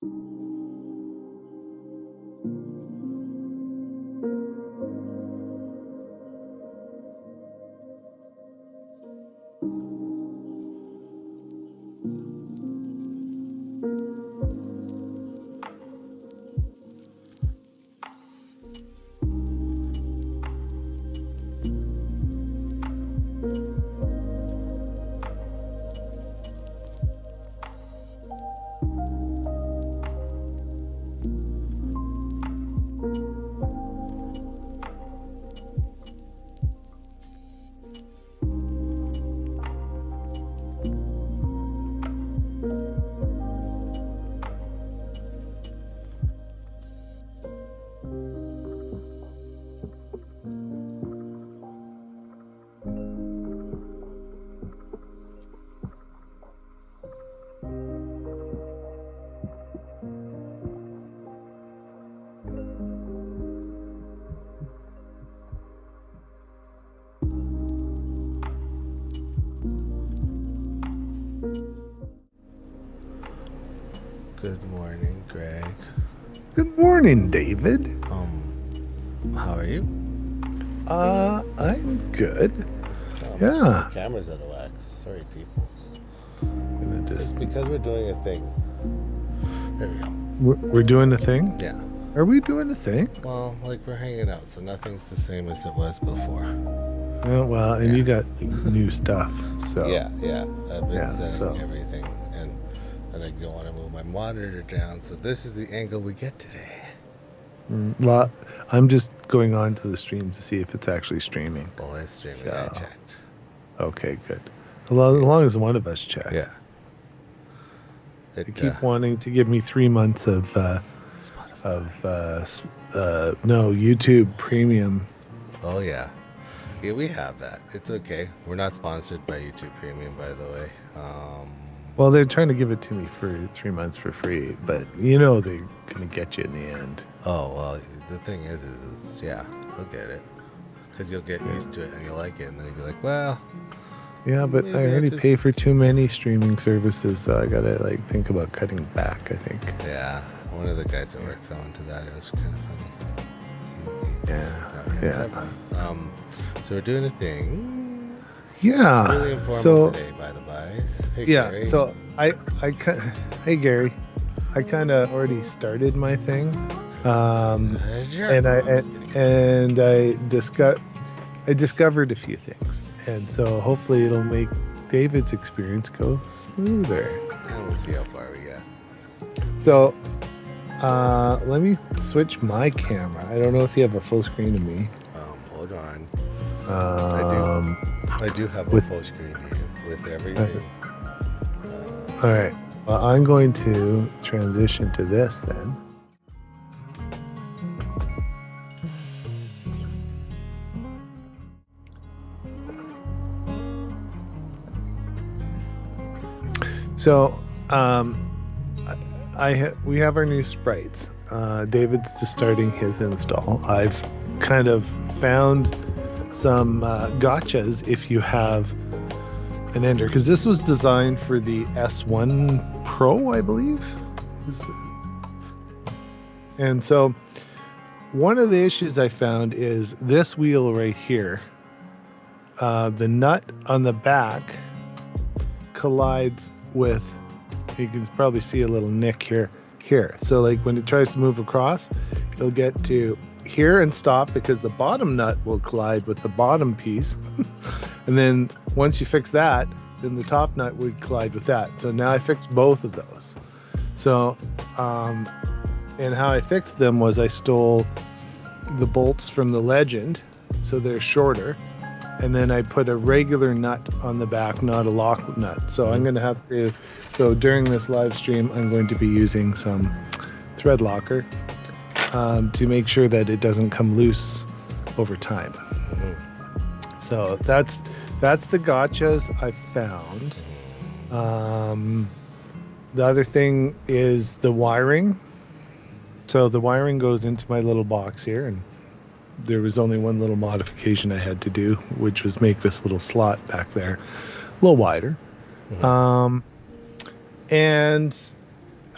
Good morning, Greg. Good morning, David. How are you? I'm good. Yeah. Yeah. The camera's out of wax. Sorry, people. I'm gonna It's because we're doing a thing. There we go. We're doing a thing? Yeah. Are we doing a thing? Well, like we're hanging out, so nothing's the same as it was before. Oh, well, and you got new stuff, so. Yeah. I've been setting so. everything, and I don't want to move my monitor down, so this is the angle we get today. Well, I'm just going on to the stream to see if it's actually streaming. Well, it's streaming. So. I checked. Okay, good. As long as one of us checked. Yeah. They keep wanting to give me 3 months of YouTube Premium. Oh yeah, we have that. It's okay. We're not sponsored by YouTube Premium, by the way. Well, they're trying to give it to me for 3 months for free, but you know they're gonna get you in the end. Oh well, the thing is yeah, they'll get it because you'll get used to it and you'll like it, and then you'll be like, well. Yeah, but I already pay for too many streaming services, so I gotta think about cutting back, I think. Yeah, one of the guys at work fell into that. It was kind of funny. Yeah. So we're doing a thing. Yeah. Really informal today, by the by. Hey, yeah. Gary. So hey Gary, I kind of already started my thing, and I discovered a few things. And so hopefully it'll make David's experience go smoother. And we'll see how far we get. So let me switch my camera. I don't know if you have a full screen of me. Hold on. I do have a full screen view with everything. All right. Well, I'm going to transition to this then. So, we have our new sprites. David's just starting his install. I've kind of found some gotchas if you have an Ender, because this was designed for the S1 Pro, I believe. And so, one of the issues I found is this wheel right here. The nut on the back collides with, you can probably see a little nick here. So when it tries to move across, it'll get to here and stop because the bottom nut will collide with the bottom piece. And then once you fix that, then the top nut would collide with that. So now I fixed both of those. So, and how I fixed them was I stole the bolts from the Legend, so they're shorter. And then I put a regular nut on the back, not a lock nut. So I'm going to have to, so during this live stream, I'm going to be using some thread locker to make sure that it doesn't come loose over time. So that's the gotchas I found. The other thing is the wiring. So the wiring goes into my little box here, and there was only one little modification I had to do, which was make this little slot back there a little wider. And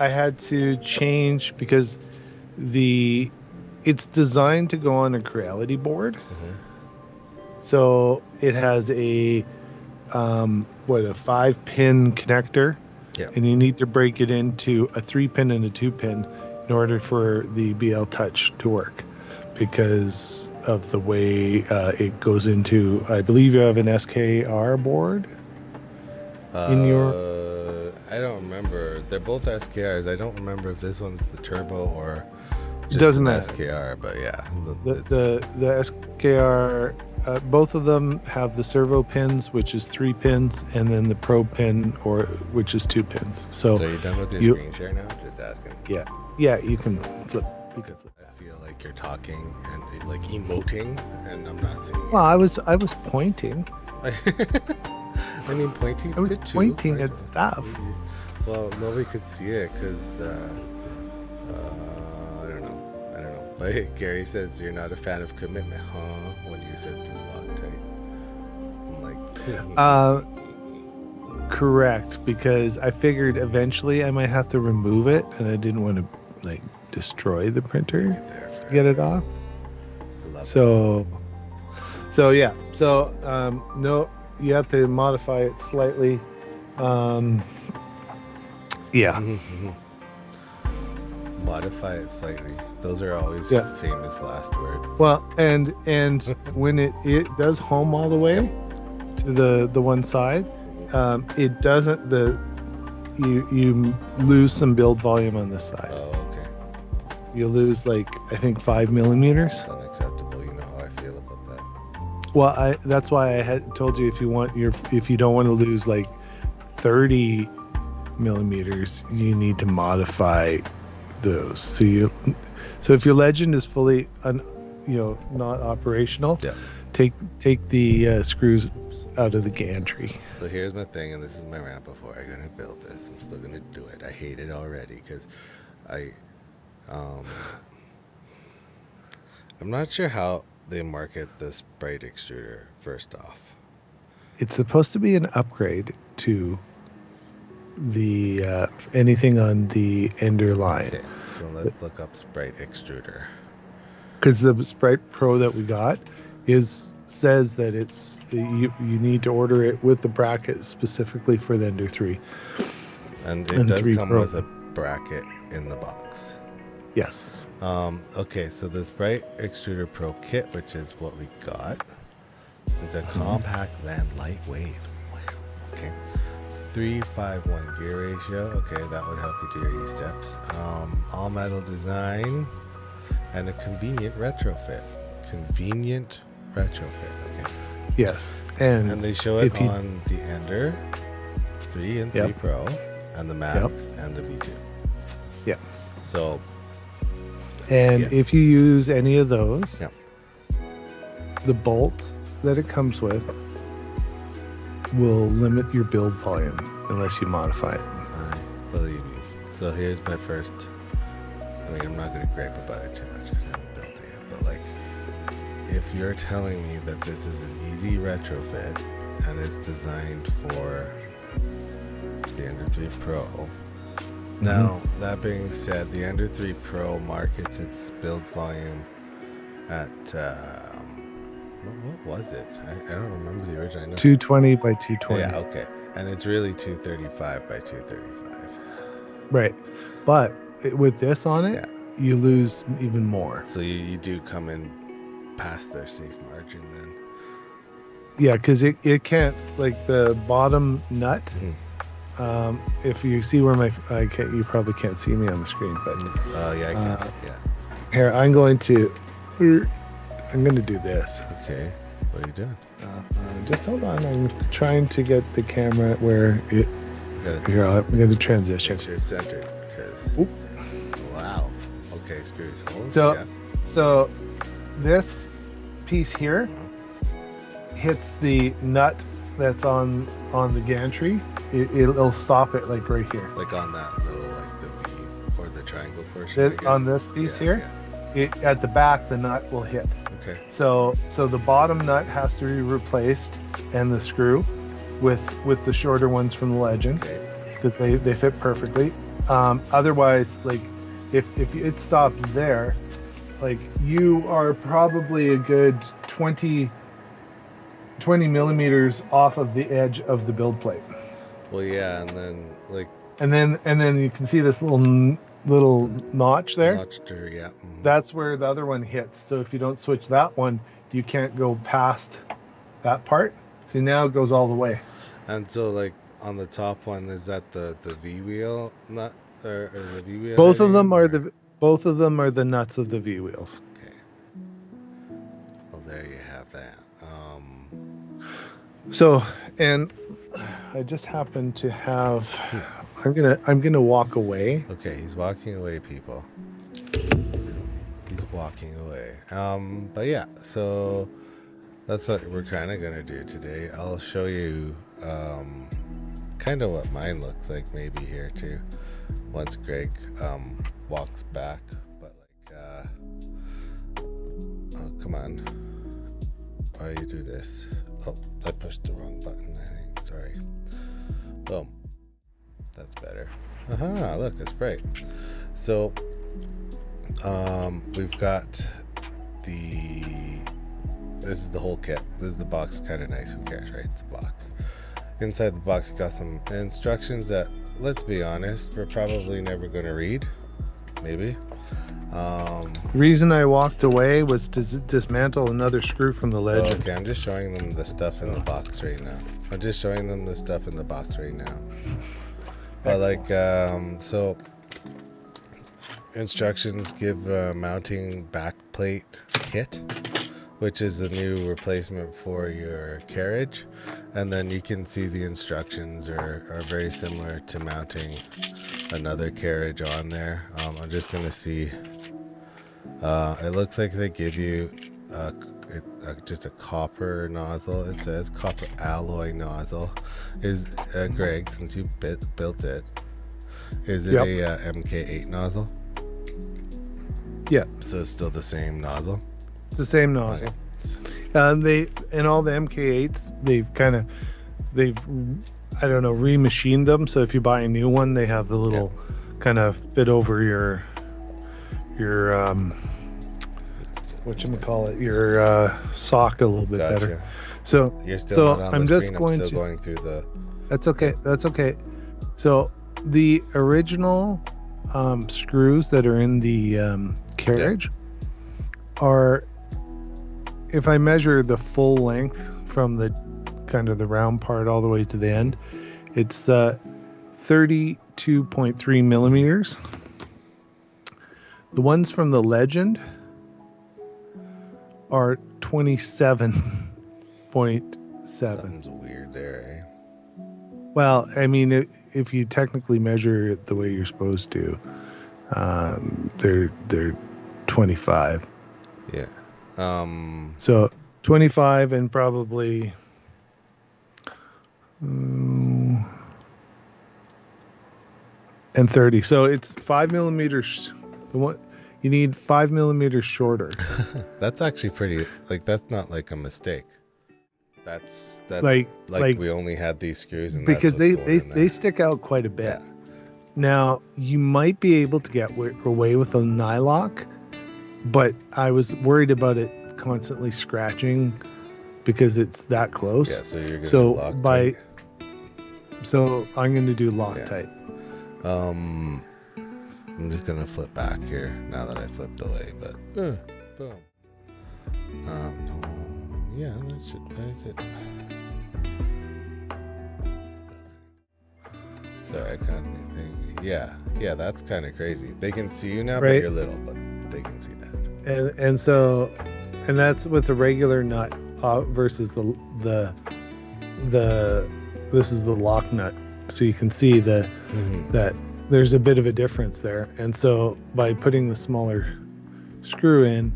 had to change because it's designed to go on a Creality board. So it has a 5-pin connector, and you need to break it into a 3-pin and a 2-pin in order for the BL Touch to work, because of the way it goes into. I believe you have an SKR board in your. I don't remember. They're both SKRs. I don't remember if this one's the turbo or just doesn't an matter. SKR, but yeah, The SKR. Both of them have the servo pins, which is 3 pins, and then the pro pin, which is 2 pins. So you're done with your screen share now? Just asking. Yeah, you can flip. Because I feel like you're talking and like emoting, and I'm not seeing. Well, I was pointing. I mean, pointing. I was pointing right? at stuff. Well, nobody could see it because I don't know. But Gary says you're not a fan of commitment, huh? When you said Loctite, I'm like, correct, because I figured eventually I might have to remove it, and I didn't want to like destroy the printer to get it off. So yeah. So no, you have to modify it slightly. Yeah. Modify it slightly. Those are always famous last words. Well, and when it does home all the way to the one side, it doesn't. You lose some build volume on this side. Oh, okay. You lose I think 5 millimeters. That's unacceptable. You know how I feel about that. Well, that's why I had told you if you don't want to lose 30 millimeters, you need to modify those. So if your Legend is fully not operational, take the screws out of the gantry. So here's my thing, and this is my rant before I'm gonna build this. I'm still gonna do it. I hate it already because I'm not sure how they market the Sprite extruder. First off, it's supposed to be an upgrade to the anything on the Ender line. Okay, so let's look up Sprite extruder. Because the Sprite Pro that we got says that you need to order it with the bracket specifically for the Ender 3. And it does come with a bracket in the box. Yes. Okay, so the Sprite Extruder Pro kit, which is what we got, is a compact and lightweight. Wow. Okay. 3:5:1 gear ratio. Okay, that would help you do your E-steps. All metal design and a convenient retrofit. Okay. Yes. And they show it on the Ender 3 and 3 Pro and the Max and the V2. Yeah. So. And if you use any of those, yeah, the bolts that it comes with will limit your build volume unless you modify it. I believe you. So here's my first. I mean, I'm not going to gripe about it too much because I haven't built it yet. But if you're telling me that this is an easy retrofit and it's designed for the Ender 3 Pro. Now, that being said, the Ender 3 Pro markets its build volume at, what was it? I don't remember the original. 220 by 220. Yeah, okay. And it's really 235 by 235. Right. But with this on it, you lose even more. So you do come in past their safe margin then. Yeah, because it can't, the bottom nut. If you see where you probably can't see me on the screen, but I can. Here, I'm going to do this. Okay, what are you doing? Just hold on. I'm trying to get the camera where it. Here, I'm going to transition. Make sure it's centered, because. Wow. Okay, screws. So this piece here hits the nut that's on the gantry. It'll stop it right here. Like on that little the V or the triangle portion. On this piece here, at the back the nut will hit. Okay. So the bottom nut has to be replaced, and the screw with the shorter ones from the Legend, because they fit perfectly. Otherwise, like if it stops there, like you are probably a good 20 millimeters off of the edge of the build plate. Well, yeah, and then like, and then you can see this little notch there. notch there, yeah. Mm-hmm. That's where the other one hits. So if you don't switch that one, you can't go past that part. So now it goes all the way. And so, like on the top one, is that the V wheel nut or the V wheel? Both of them are the nuts of the V wheels. Okay. Well, there you have that. So, and I just happen to have. I'm gonna walk away. Okay, he's walking away, people. He's walking away. But yeah, so that's what we're kind of gonna do today. I'll show you kind of what mine looks like maybe here too, once Greg walks back. But like, oh come on, why you do this? Oh, I pushed the wrong button, I think. Sorry. Boom. That's better. Aha, look, a Sprite. So, we've got this is the whole kit. This is the box, kind of nice. Who cares, right? It's a box. Inside the box, you got some instructions that, let's be honest, we're probably never going to read. Maybe. The reason I walked away was to dismantle another screw from the Legend. Okay, I'm just showing them the stuff in the box right now. I'm just showing them the stuff in the box right now. But like, so instructions give mounting backplate kit, which is the new replacement for your carriage. And then you can see the instructions are very similar to mounting another carriage on there. I'm just going to see. It looks like they give you just a copper nozzle. It says copper alloy nozzle. Is Greg, since you built it, is it a MK8 nozzle? Yeah. So it's still the same nozzle? It's the same nozzle. Okay. They in all the MK8s, they've I don't know, remachined them. So if you buy a new one, they have the little kind of fit over your whatchamacallit, your sock a little bit better. So you're still not on I'm the just screen. going I'm still to going through the. That's okay. That's okay. So the original screws that are in the carriage are, if I measure the full length from the kind of the round part all the way to the end, it's 32.3 millimeters. The ones from the Legend are 27.7. Something's weird there, eh? Well, I mean, if you technically measure it the way you're supposed to, they're 25. Yeah. So 25 and probably and 30. So it's 5 millimeters. The one you need 5 millimeters shorter. That's actually pretty. Like, that's not like a mistake. That's like we only had these screws, and because that's what's going in they stick out quite a bit. Yeah. Now you might be able to get away with a nylock, but I was worried about it constantly scratching because it's that close. Yeah, so you're gonna do Loctite. So I'm going to do Loctite. I'm just gonna flip back here now that I flipped away, but boom. No, yeah, that should. Why is it? Sorry, I got anything. Yeah, that's kind of crazy. They can see you now, right? But you're little, but they can see that. And that's with a regular nut versus the this is the lock nut, so you can see that there's a bit of a difference there. And so by putting the smaller screw in,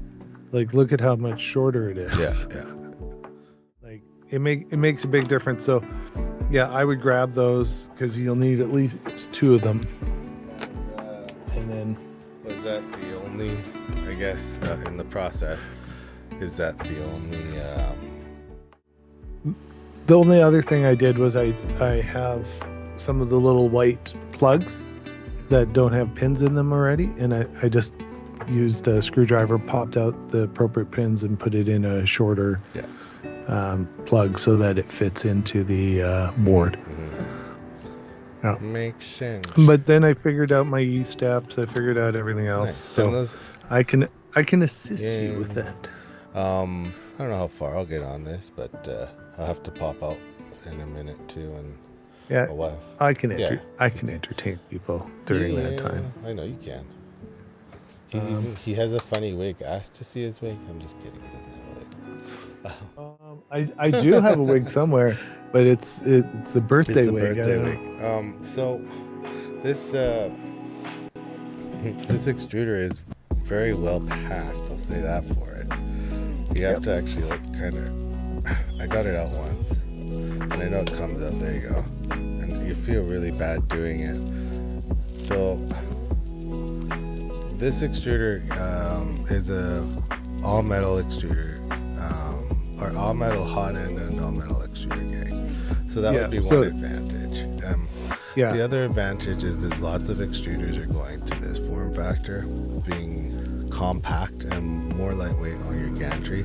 like, look at how much shorter it is. Yeah. Like it makes a big difference. So yeah, I would grab those because you'll need at least 2 of them. And then was that the only? I guess in the process, is that the only? The only other thing I did was I have some of the little white plugs that don't have pins in them already, and I just used a screwdriver, popped out the appropriate pins, and put it in a shorter plug so that it fits into the board. Yeah. Makes sense. But then I figured out my E steps. I figured out everything else, Nice. so And those, I can assist you with that. I don't know how far I'll get on this, but I'll have to pop out in a minute too, and Yeah, my wife. I can entertain people during that time. I know you can. He has a funny wig. Ask to see his wig. I'm just kidding. He doesn't have a wig. I do have a wig somewhere, but it's a birthday It's the wig. birthday wig. So this this extruder is very well packed. I'll say that for it. You have to actually kind of. I got it out once, and I know it comes out. There you go. And you feel really bad doing it. So this extruder is a all metal extruder, or all metal hot end and all metal extruder gang. So that would be one advantage. The other advantage is lots of extruders are going to this form factor, being compact and more lightweight on your gantry.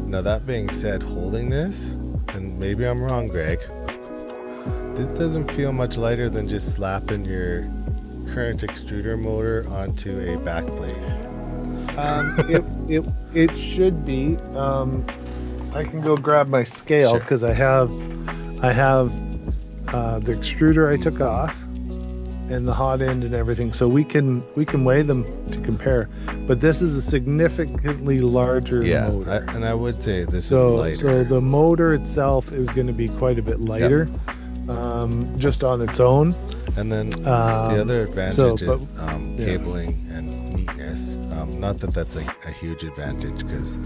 Now that being said, holding this, and maybe I'm wrong, Greg, this doesn't feel much lighter than just slapping your current extruder motor onto a back plate. It should be. I can go grab my scale because I have the extruder I took off and the hot end and everything, so we can weigh them to compare. But this is a significantly larger motor. And I would say this is lighter. So the motor itself is going to be quite a bit lighter, just on its own. And then the other advantage is cabling and neatness. Not that that's a huge advantage, because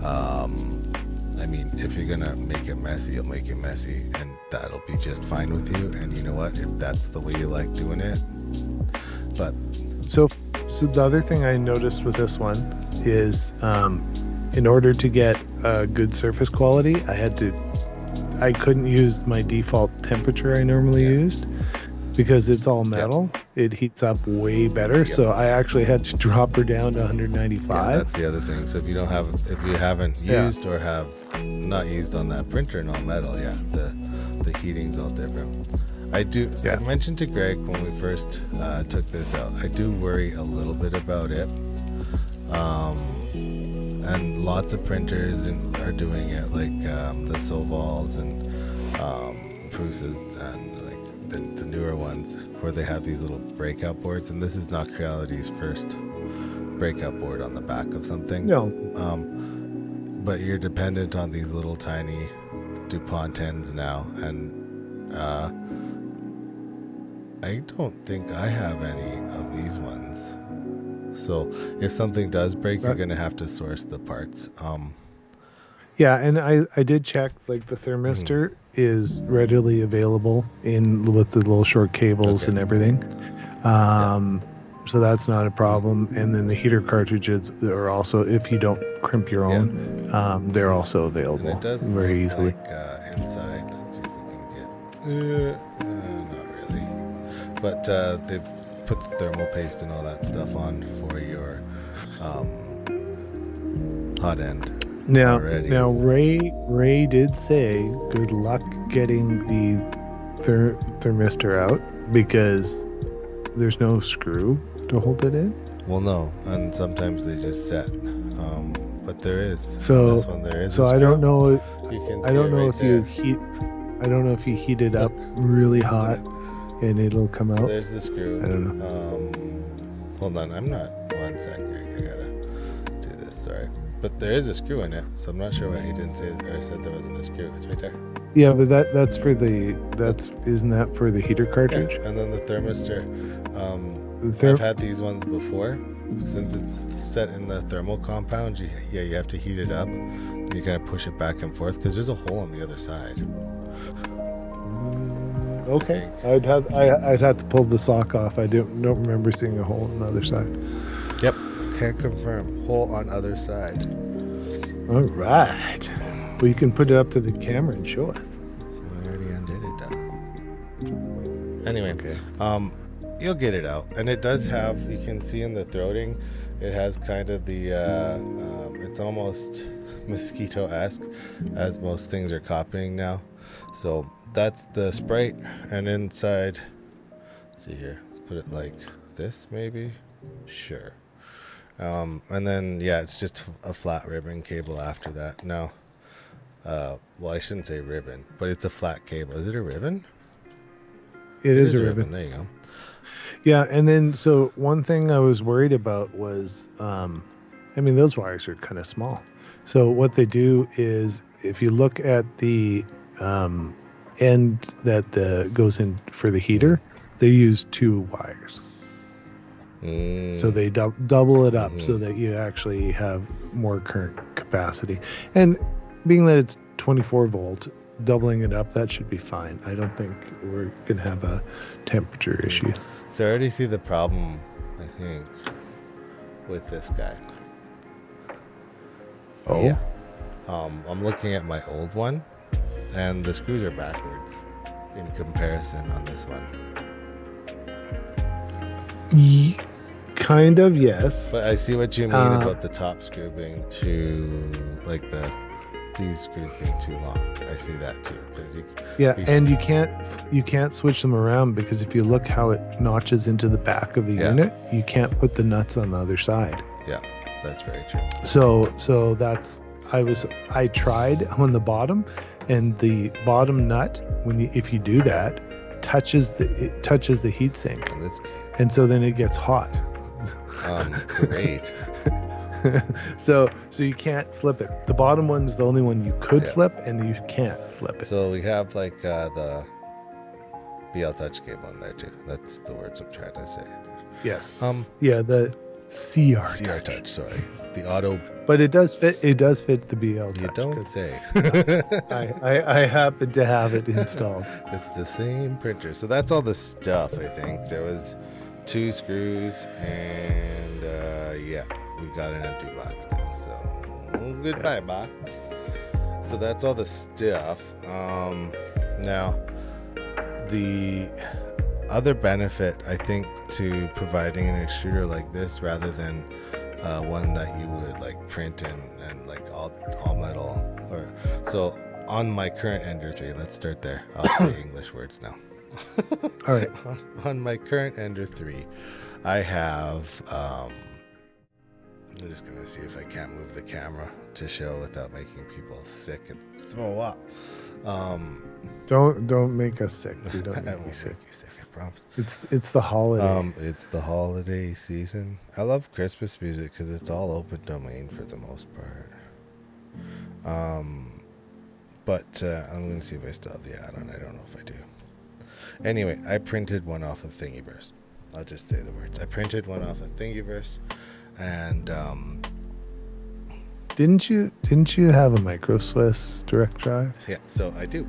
I mean, if you're gonna make it messy, you'll make it messy, and that'll be just fine with you. And you know what? If that's the way you like doing it. But so the other thing I noticed with this one is, in order to get good surface quality, I couldn't use my default temperature I normally used, because it's all metal. It heats up way better. So I actually had to drop her down to 195. Yeah, that's the other thing. So if you haven't used or have not used on that printer in all metal, the heating's all different. I mentioned to Greg when we first took this out, I do worry a little bit about it. And lots of printers are doing it, like the Sovals and Prusa's and the newer ones, where they have these little breakout boards, and this is not Creality's first breakout board on the back of something. No. But you're dependent on these little tiny DuPont 10s now, and I don't think I have any of these ones. So if something does break, you're going to have to source the parts. Yeah, and I did check, like the thermistor is readily available with the little short cables and everything. So that's not a problem. And then the heater cartridges are also, if you don't crimp your own, they're also available. And it does very easily. Like inside, let's see if we can get, not really. But they've put the thermal paste and all that stuff on for your hot end. Now Ray did say good luck getting the thermistor out, because there's no screw to hold it in. Well, no, and sometimes they just set, but there is. So this one there is. So I don't know. I don't know if you heat it up really hot and it'll come out. There's the screw. I don't know. Hold on, I'm not. 1 sec. I gotta do this. Sorry. But there is a screw in it, so I'm not sure why he didn't say or said there wasn't a screw. It's right there. Yeah, but isn't that for the heater cartridge? Yeah. And then the thermistor. I've had these ones before. Since it's set in the thermal compound, you have to heat it up. You kind of push it back and forth, because there's a hole on the other side. Okay, I'd have to pull the sock off. I don't remember seeing a hole on the other side. Yep, can't confirm. Hole on other side. All right. Well, you can put it up to the camera and show us. I already undid it, though. Anyway, you'll get it out. And it does have, you can see in the throating, it has kind of the, it's almost mosquito-esque, as most things are copying now. So that's the Sprite, and inside, let's see here, let's put it like this maybe, sure. And then, yeah, it's just a flat ribbon cable after that. Now, well, I shouldn't say ribbon, but it's a flat cable. Is it a ribbon? It is a ribbon. There you go. Yeah, and then so one thing I was worried about was, I mean, those wires are kind of small. So what they do is, if you look at the end that goes in for the heater, they use 2 wires. So they double it up so that you actually have more current capacity. And being that it's 24 volt, doubling it up, that should be fine. I don't think we're going to have a temperature issue. So I already see the problem, I think, with this guy. Oh? Yeah. I'm looking at my old one, and the screws are backwards in comparison on this one. Kind of, yes. But I see what you mean about the top screw being too, like these screws being too long. I see that too. And you can't switch them around, because if you look how it notches into the back of the unit, you can't put the nuts on the other side. Yeah, that's very true. So that's, I tried on the bottom, and the bottom nut, if you do that, touches the heat sink, and so then it gets hot. Great. So you can't flip it. The bottom one's the only one you could flip, and you can't flip it. So we have like the BL Touch cable in there too. That's the words I'm trying to say. Yes. The CR Touch. Sorry, the auto. But it does fit. It does fit the BL Touch. You don't say. I happen to have it installed. It's the same printer. So that's all the stuff. I think there was 2 screws, and we got an empty box now. So goodbye, box. So that's all the stuff. Now, the other benefit, I think, to providing an extruder like this rather than one that you would like print and like all metal, or so on my current Ender 3. Let's start there. I'll say English words now. All right. On my current Ender 3, I have. I'm just gonna see if I can't move the camera to show without making people sick and throw up. Don't make us sick. We don't I make won't you sick. make you sick, I promise. It's the holiday. It's the holiday season. I love Christmas music because it's all open domain for the most part. But I'm gonna see if I still have the add-on. I don't know if I do. Anyway, I printed one off of Thingiverse. I'll just say the words. I printed one off of Thingiverse, and Didn't you have a micro Swiss direct drive? yeah, so I do.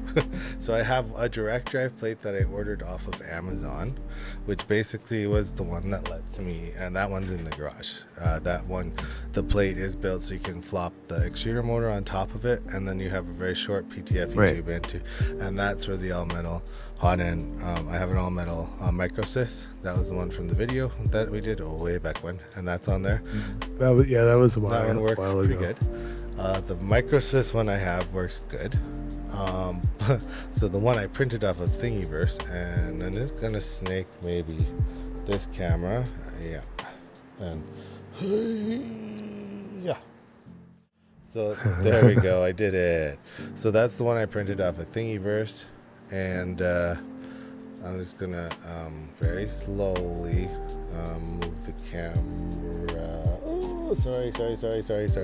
So I have a direct drive plate that I ordered off of Amazon, which basically was the one that lets me, and that one's in the garage. That one, the plate is built so you can flop the extruder motor on top of it, and then you have a very short PTFE tube into, and that's where the all metal hot end. I have an all metal micro Swiss. That was the one from the video that we did way back when, and that's on there. That was a while. That one works pretty ago. good. The micro Swiss one I have works good. So the one I printed off of Thingiverse, and I'm just gonna snake maybe this camera, yeah, and yeah. So there we go. I did it. So that's the one I printed off of Thingiverse, and I'm just gonna very slowly move the camera. Oh, sorry.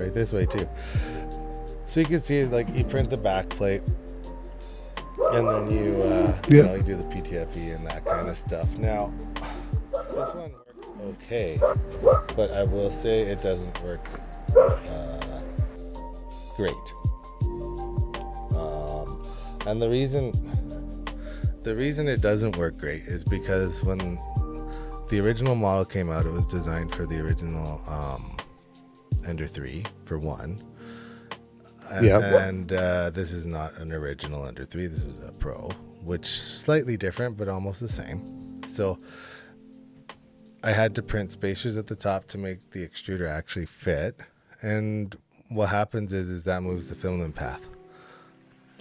This way too. So you can see, like, you print the back plate, and then you you do the PTFE and that kind of stuff. Now, this one works okay, but I will say it doesn't work great. And the reason it doesn't work great is because when the original model came out, it was designed for the original Ender 3 for one. And this is not an original Ender 3. This is a Pro, which is slightly different, but almost the same. So I had to print spacers at the top to make the extruder actually fit. And what happens is that moves the filament path.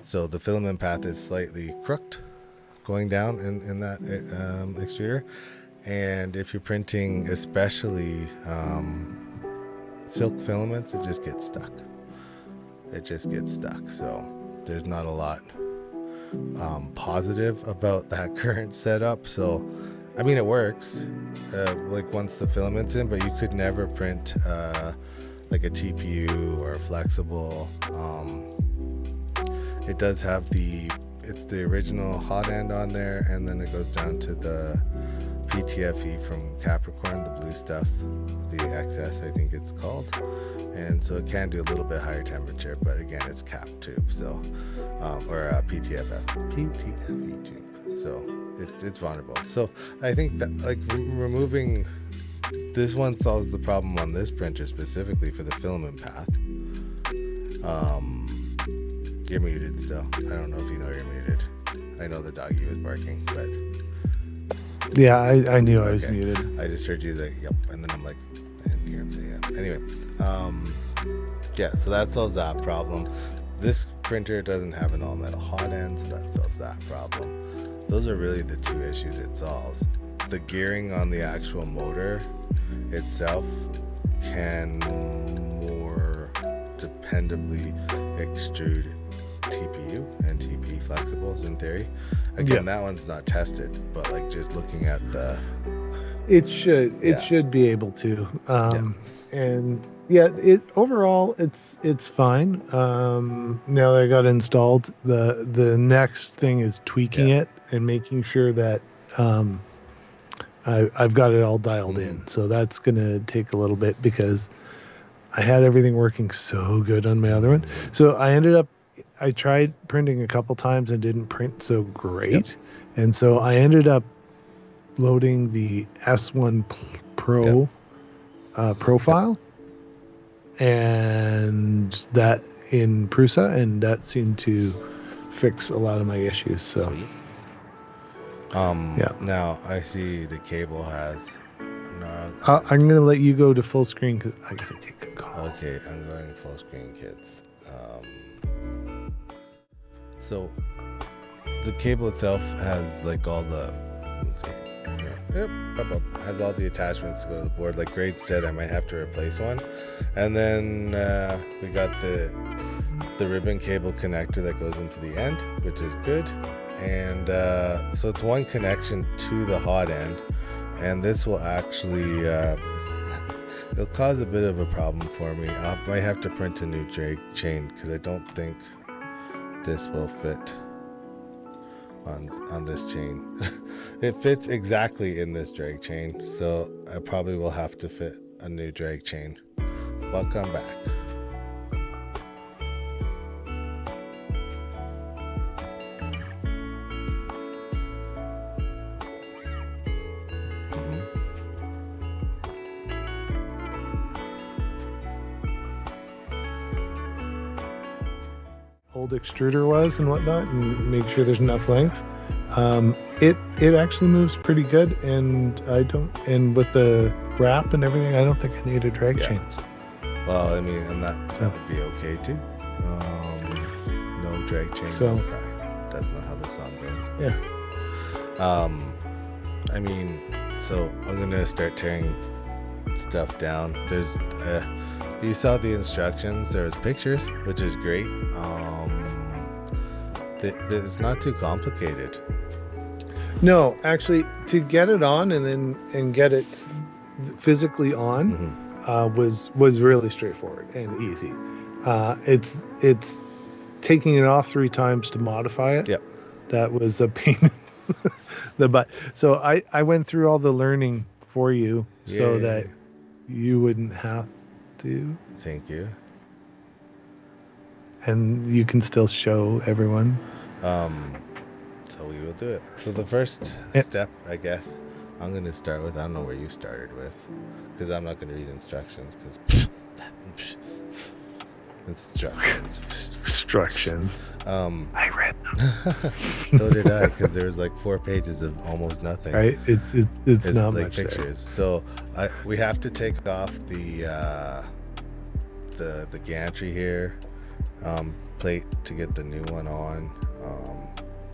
So the filament path is slightly crooked going down in that extruder. And if you're printing especially silk filaments, it just gets stuck. So there's not a lot positive about that current setup. So I mean, it works like once the filament's in, but you could never print like a TPU or a flexible. It does have it's the original hot end on there, and then it goes down to the PTFE from Capricorn, the blue stuff, the XS I think it's called. And so it can do a little bit higher temperature, but again, it's cap tube, so or PTFE tube, so it's vulnerable. So I think that like removing this one solves the problem on this printer specifically for the filament path. You're muted still. I don't know if you know you're muted. I know the doggy was barking, but yeah, I knew I was muted. I just heard you like, yep, and then I'm like, I didn't hear him say yeah. Anyway, yeah, so that solves that problem. This printer doesn't have an all metal hot end, so that solves that problem. Those are really the two issues it solves. The gearing on the actual motor itself can more dependably extrude TPU and TP flexibles in theory. Again, that one's not tested, but like just looking at the... It should be able to. And yeah, overall it's fine. Now that I got installed, the next thing is tweaking it and making sure that I've got it all dialed in. So that's gonna take a little bit because I had everything working so good on my other one. So I tried printing a couple times and didn't print so great. And so I ended up loading the S1 Pro profile and that in Prusa, and that seemed to fix a lot of my issues. So sweet. Now I see the cable has I'm gonna let you go to full screen because I gotta take a call. Okay, I'm going full screen, kids. So the cable itself has like all the, let's see, has all the attachments to go to the board. Like Greg said, I might have to replace one. And then we got the ribbon cable connector that goes into the end, which is good. And so it's one connection to the hot end, and this will actually it'll cause a bit of a problem for me. I might have to print a new drag chain because I don't think this will fit on this chain. It fits exactly in this drag chain, so I probably will have to fit a new drag chain. Welcome back. Old extruder was and whatnot, and make sure there's enough length. It actually moves pretty good, and and with the wrap and everything, I don't think I need a drag chains. Well, I mean, and that would be okay too. No drag chain, no cry. That's not how the song goes. I mean, so I'm gonna start tearing stuff down. There's you saw the instructions. There's pictures, which is great. It's not too complicated. No, actually, to get it on and get it physically on was really straightforward and easy. It's taking it off 3 times to modify it. Yep. That was a pain in the butt. So I went through all the learning for you so that you wouldn't have to. Thank you. And you can still show everyone. So we will do it. So the first step, I guess, I'm going to start with, I don't know where you started with, because I'm not going to read instructions, because instructions. I read them. So did I, because there was like 4 pages of almost nothing. Right? It's not like much pictures. there. So we have to take off the gantry here plate to get the new one on.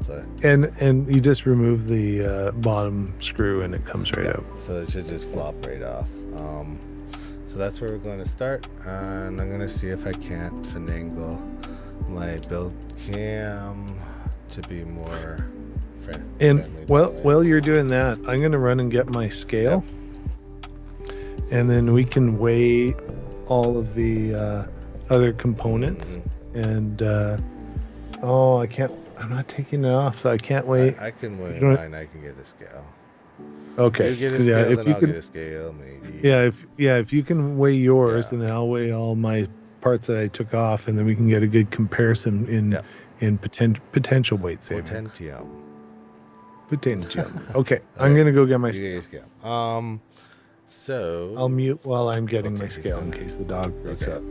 So And you just remove the bottom screw and it comes right out. So it should just flop right off. So that's where we're going to start, and I'm going to see if I can't finagle my build cam to be more friendly. And while you're doing that, I'm going to run and get my scale, and then we can weigh all of the other components. And I can't. I'm not taking it off, so I can't weigh. I can weigh mine. I can get a scale. Okay. You get a scale, if then you I'll can, get a scale, maybe. if you can weigh yours, and then I'll weigh all my parts that I took off, and then we can get a good comparison in potential weight savings. Potential. Okay, I'm gonna go get my scale. So I'll mute while I'm getting my scale in case the dog freaks out.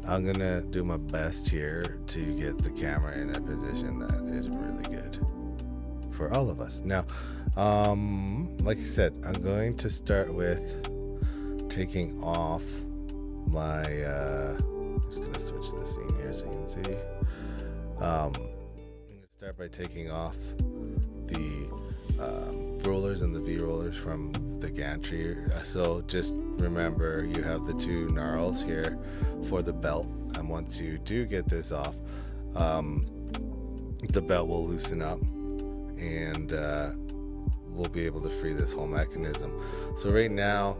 I'm gonna do my best here to get the camera in a position that is really good for all of us. Now, like I said, I'm going to start with taking off my I'm just gonna switch the scene here so you can see. I'm gonna start by taking off the rollers and the V rollers from the gantry. So just remember, you have the 2 gnarls here for the belt, and once you do get this off, the belt will loosen up, and we'll be able to free this whole mechanism. So right now,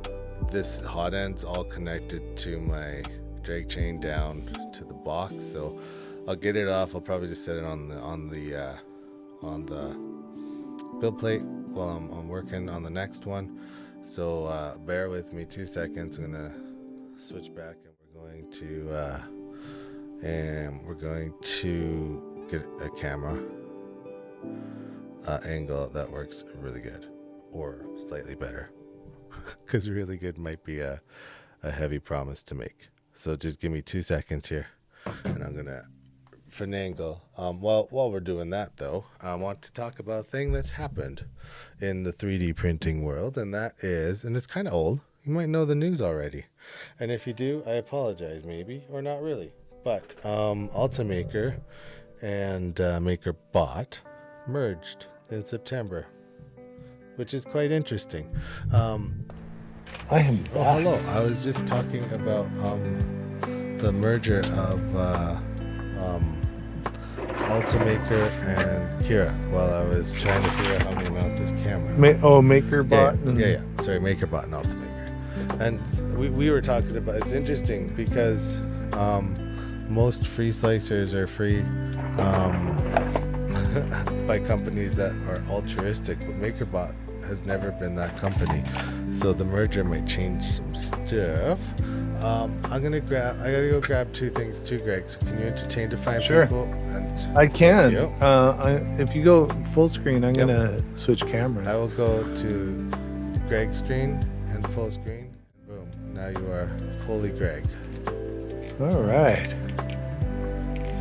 this hot end's all connected to my drag chain down to the box. So I'll get it off. I'll probably just set it on the build plate while I'm working on the next one. So bear with me 2 seconds. I'm gonna switch back, and we're going to get a camera angle that works really good, or slightly better, because really good might be a heavy promise to make. So just give me 2 seconds here, and I'm gonna finagle. While we're doing that, though, I want to talk about a thing that's happened in the 3D printing world, and that is, and it's kind of old. You might know the news already, and if you do, I apologize, maybe, or not really. But Ultimaker and MakerBot merged in September, which is quite interesting. Hello. I was just talking about the merger of Ultimaker and Kira while I was trying to figure out how many mount this camera. MakerBot. Sorry, MakerBot and Ultimaker. And we were talking about, it's interesting because most free slicers are free by companies that are altruistic, but MakerBot has never been that company. So the merger might change some stuff. I gotta go grab 2 things too, Greg. So can you entertain to find people? And I can. If you go full screen, I'm gonna switch cameras. I will go to Greg's screen and full screen. Boom. Now you are fully Greg. All right.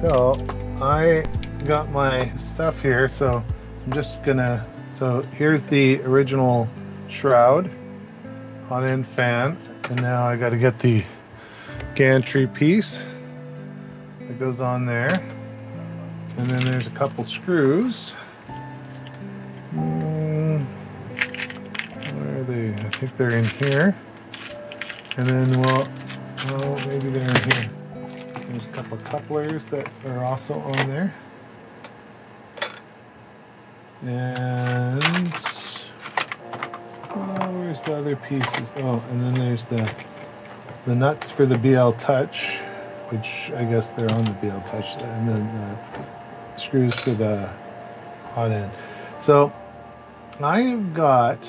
So I got my stuff here. So I'm just gonna. So here's the original shroud, hot end fan, and now I got to get the gantry piece that goes on there, and then there's a couple screws. Where are they? I think they're in here. And then maybe they're in here. There's a couple of couplers that are also on there. And where's the other pieces? And then there's the nuts for the BL Touch, which I guess they're on the BL Touch, and then the screws for the hot end. So I've got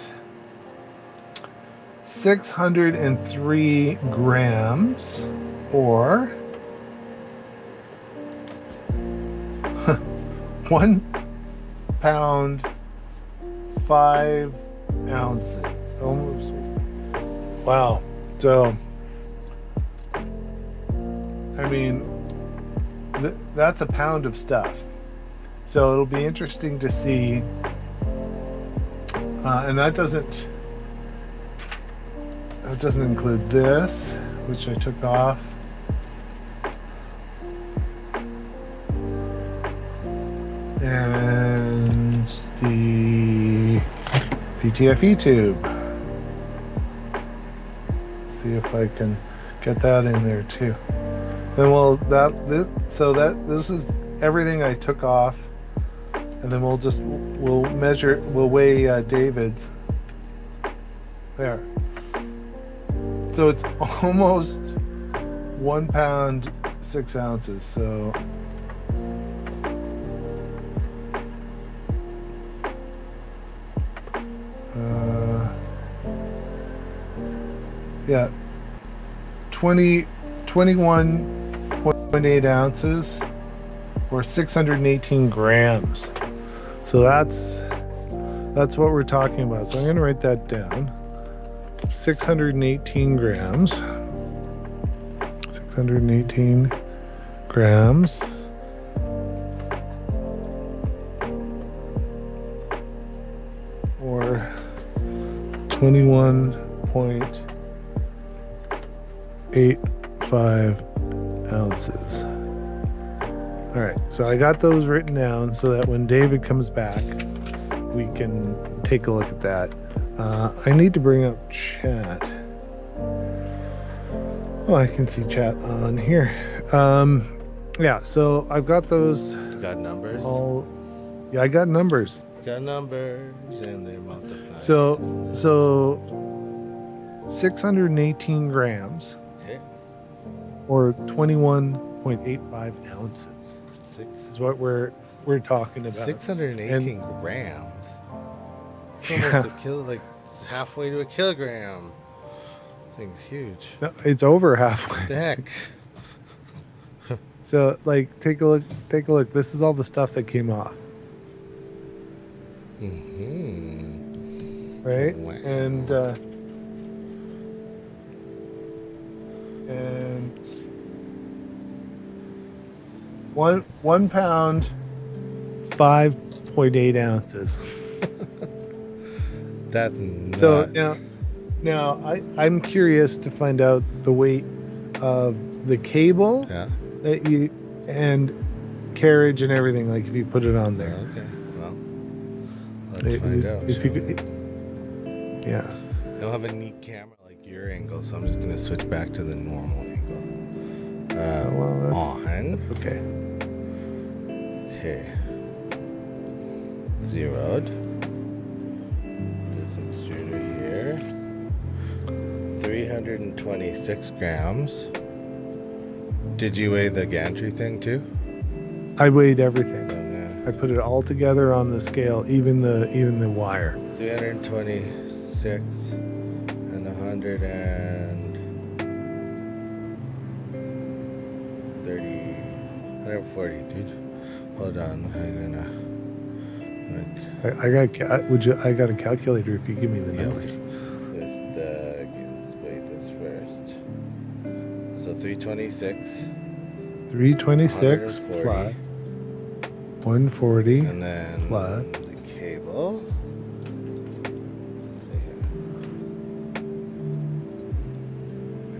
603 grams, or 1 pound 5 ounces. Almost. Wow. So I mean, that's a pound of stuff. So it'll be interesting to see. And that doesn't include this, which I took off. And the PTFE tube. See if I can get that in there too. Then this is everything I took off, and then we'll weigh David's. There. So it's almost 1 pound 6 ounces. So yeah, 21.8 ounces or 618 grams. So that's what we're talking about. So I'm going to write that down. 618 grams. 618 grams. Or 21.85 ounces. All right, so I got those written down so that when David comes back, we can take a look at that. I need to bring up chat. Oh, I can see chat on here. Yeah, so I've got those. You got numbers? Yeah, I got numbers. You got numbers and they're multiplied. So 618 grams. Okay. Or 21.85 ounces. Is what we're talking about. 618 grams. It's almost a kilo, like halfway to a kilogram. Thing's huge. No, it's over halfway. What the heck? So, like, take a look. This is all the stuff that came off. Mm-hmm. Right? Wow. And 1 pound, 5.8 ounces. That's nuts. So now I'm curious to find out the weight of the cable that you and carriage and everything. Like if you put it on there. Okay. Well, let's find out. If you could, yeah. I don't have a neat camera like your angle, so I'm just gonna switch back to the normal angle. Well, that's on. Okay. Okay. Zeroed. This extruder here. 326 grams. Did you weigh the gantry thing too? I weighed everything. Oh, yeah. I put it all together on the scale, even the wire. 326 and 140, dude. Hold on, I got a calculator if you give me the numbers. Let's weigh this first. So 326. 326 plus 140 and then plus the cable.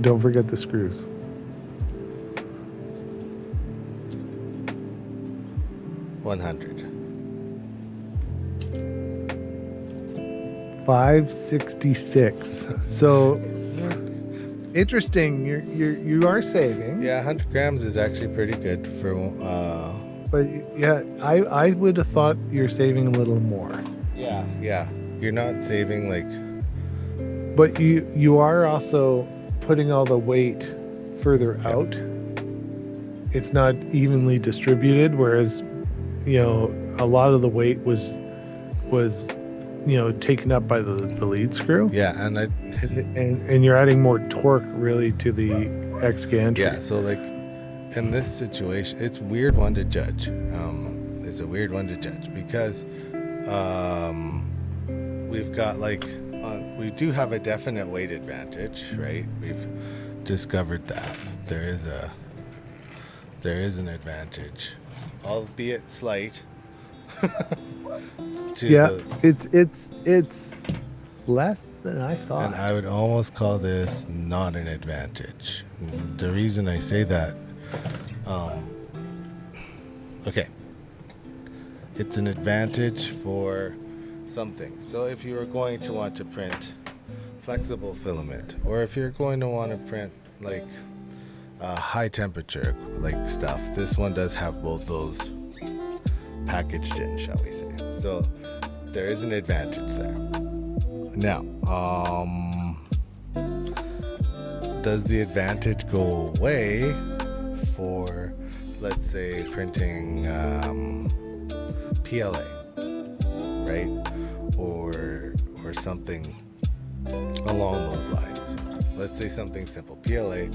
Don't forget the screws. $566. So interesting. You are saving. Yeah, 100 grams is actually pretty good for. But yeah, I would have thought you're saving a little more. Yeah. You're not saving like. But you are also putting all the weight further out. It's not evenly distributed, whereas a lot of the weight was taken up by the lead screw. Yeah, and you're adding more torque really to the X gantry. Yeah, so like in this situation, it's a weird one to judge. Because we've got we do have a definite weight advantage, right? We've discovered that there is an advantage, albeit slight, to Yeah, the, it's less than I thought. and I would almost call this not an advantage. The reason I say that, um, okay, it's an advantage for something. So if you are going to want to print flexible filament, or if you're going to want to print like high temperature like stuff, this one does have both those packaged in, shall we say. So there is an advantage there. Now, does the advantage go away for, let's say, printing PLA, right? Or something along those lines. Let's say something simple, PLA,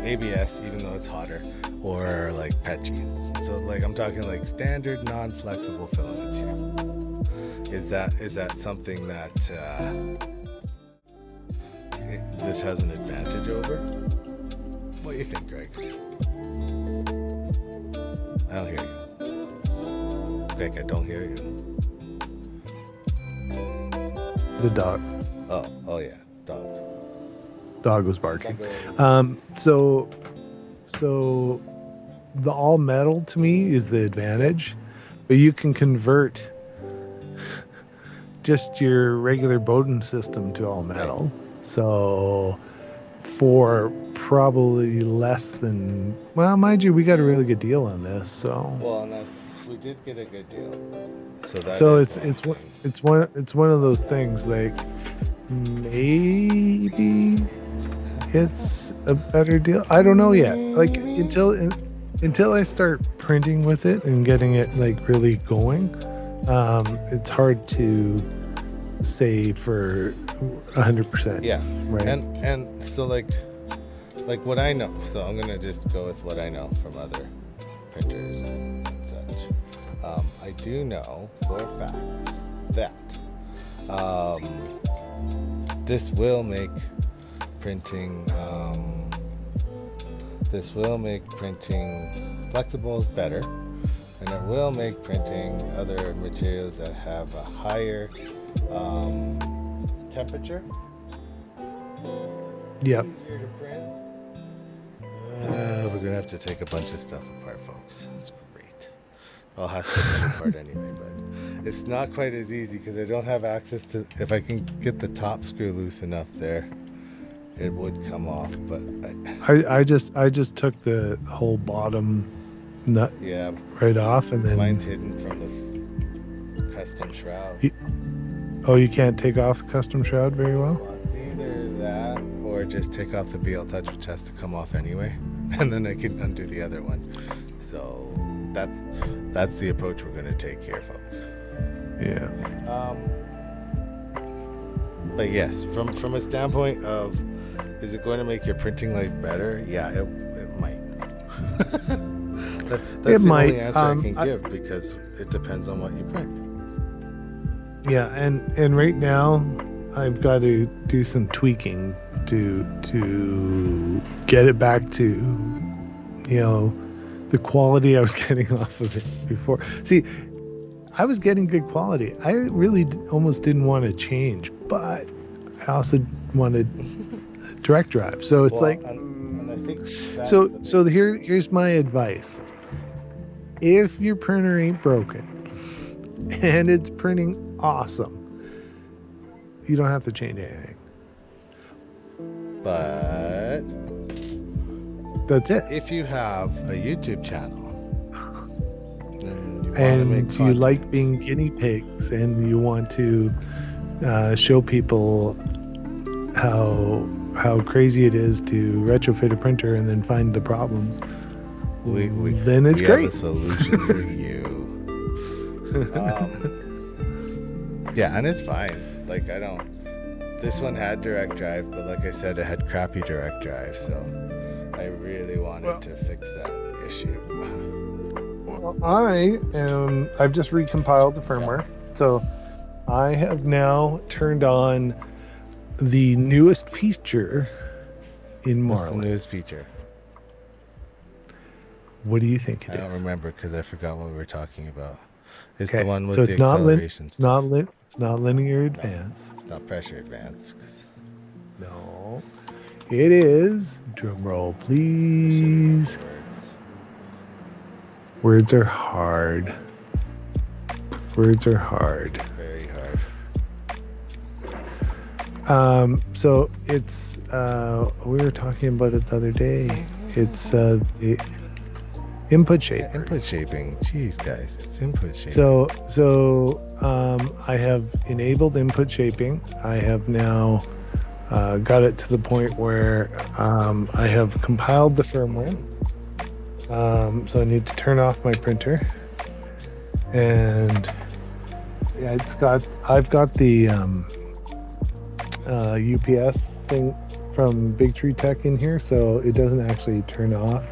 ABS, even though it's hotter, or like PETG. So like I'm talking like standard non-flexible filaments here. Is that something that this has an advantage over? What do you think, Greg? I don't hear you. Greg, I don't hear you. The dog. Oh yeah, dog. Dog was barking. So the all metal to me is the advantage, but you can convert just your regular Bowden system to all metal. So for probably less than, well, mind you, we got a really good deal on this. So well, and we did get a good deal. So it's one of those things like maybe it's a better deal. I don't know yet. Like until I start printing with it and getting it like really going, it's hard to say for 100%. Yeah, right. And so like what I know. So I'm gonna just go with what I know from other printers and such. I do know for a fact that this will make printing flexibles better, and it will make printing other materials that have a higher temperature. Yep. Easier to print. We're gonna have to take a bunch of stuff apart, folks. That's great. I'll have to take it apart anyway, but it's not quite as easy because I don't have access to. If I can get the top screw loose enough there, it would come off. But I just took the whole bottom nut right off, and then mine's hidden from the custom shroud. You can't take off the custom shroud very well? It's either that or just take off the BL Touch, which has to come off anyway, and then I can undo the other one. So that's the approach we're going to take here, folks. Yeah. But yes, from a standpoint of, is it going to make your printing life better? Yeah, it might. That's the only answer I can give, because it depends on what you print. Yeah, and right now I've got to do some tweaking to get it back to the quality I was getting off of it before. See, I was getting good quality. I really almost didn't want to change, but I also wanted direct drive. So it's and I think so here's my advice. If your printer ain't broken and it's printing awesome, you don't have to change anything. But that's it. If you have a YouTube channel and you like being guinea pigs and you want to show people how crazy it is to retrofit a printer and then find the problems, then it's great. We have a solution for you. Yeah, and it's fine. Like, this one had direct drive, but like I said, it had crappy direct drive, so I really wanted to fix that issue. Well, I've just recompiled the firmware. Yeah. So I have now turned on the newest feature in Marlin. What's the newest feature? What do you think it is? I don't remember because I forgot what we were talking about. It's the one with so the acceleration stuff. it's not linear advance. It's not pressure advance. No. It is, drum roll please. Words are hard. Words are hard. Very hard. So it's we were talking about it the other day. It's the input shaper. Yeah, input shaping. Jeez, guys, it's input shaping. So I have enabled input shaping. I have now got it to the point where I have compiled the firmware. So I need to turn off my printer, and yeah, I've got the UPS thing from Big Tree Tech in here, so it doesn't actually turn off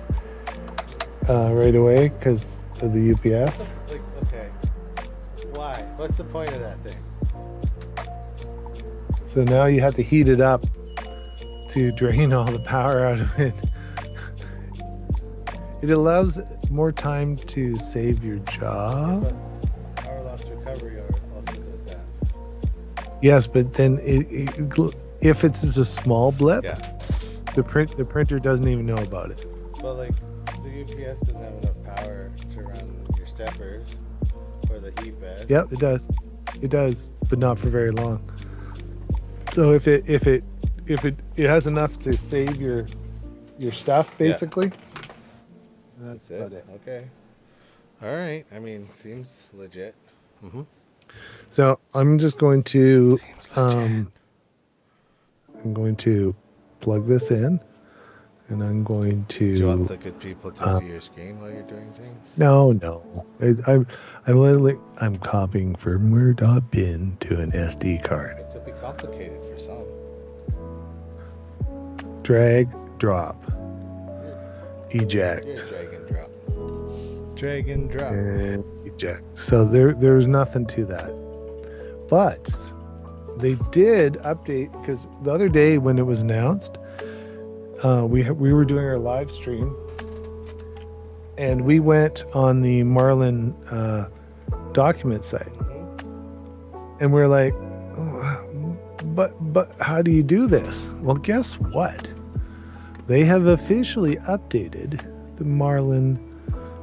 right away because of the UPS. Like, okay, why? What's the point of that thing? So now you have to heat it up to drain all the power out of it. It allows more time to save your job. But power loss recovery also does that. Yes, but then if it's just a small blip, Yeah. the printer doesn't even know about it. But like the UPS doesn't have enough power to run your steppers or the heat bed. Yep, it does, but not for very long. So if it has enough to save your stuff, basically. That's it. Okay. All right. I mean, seems legit. Mm-hmm. So I'm just going to Seems legit. I'm going to plug this in, and I'm going to. Do you want the good people to see your screen while you're doing things? No. I'm literally copying firmware.bin to an SD card. It could be complicated for some. Drag, drop, eject. Here, drag and drop. Drag and drop. And eject. So there's nothing to that. But they did update, because the other day when it was announced, we were doing our live stream, and we went on the Marlin document site, and we're like, oh, but how do you do this? Well, guess what? They have officially updated the Marlin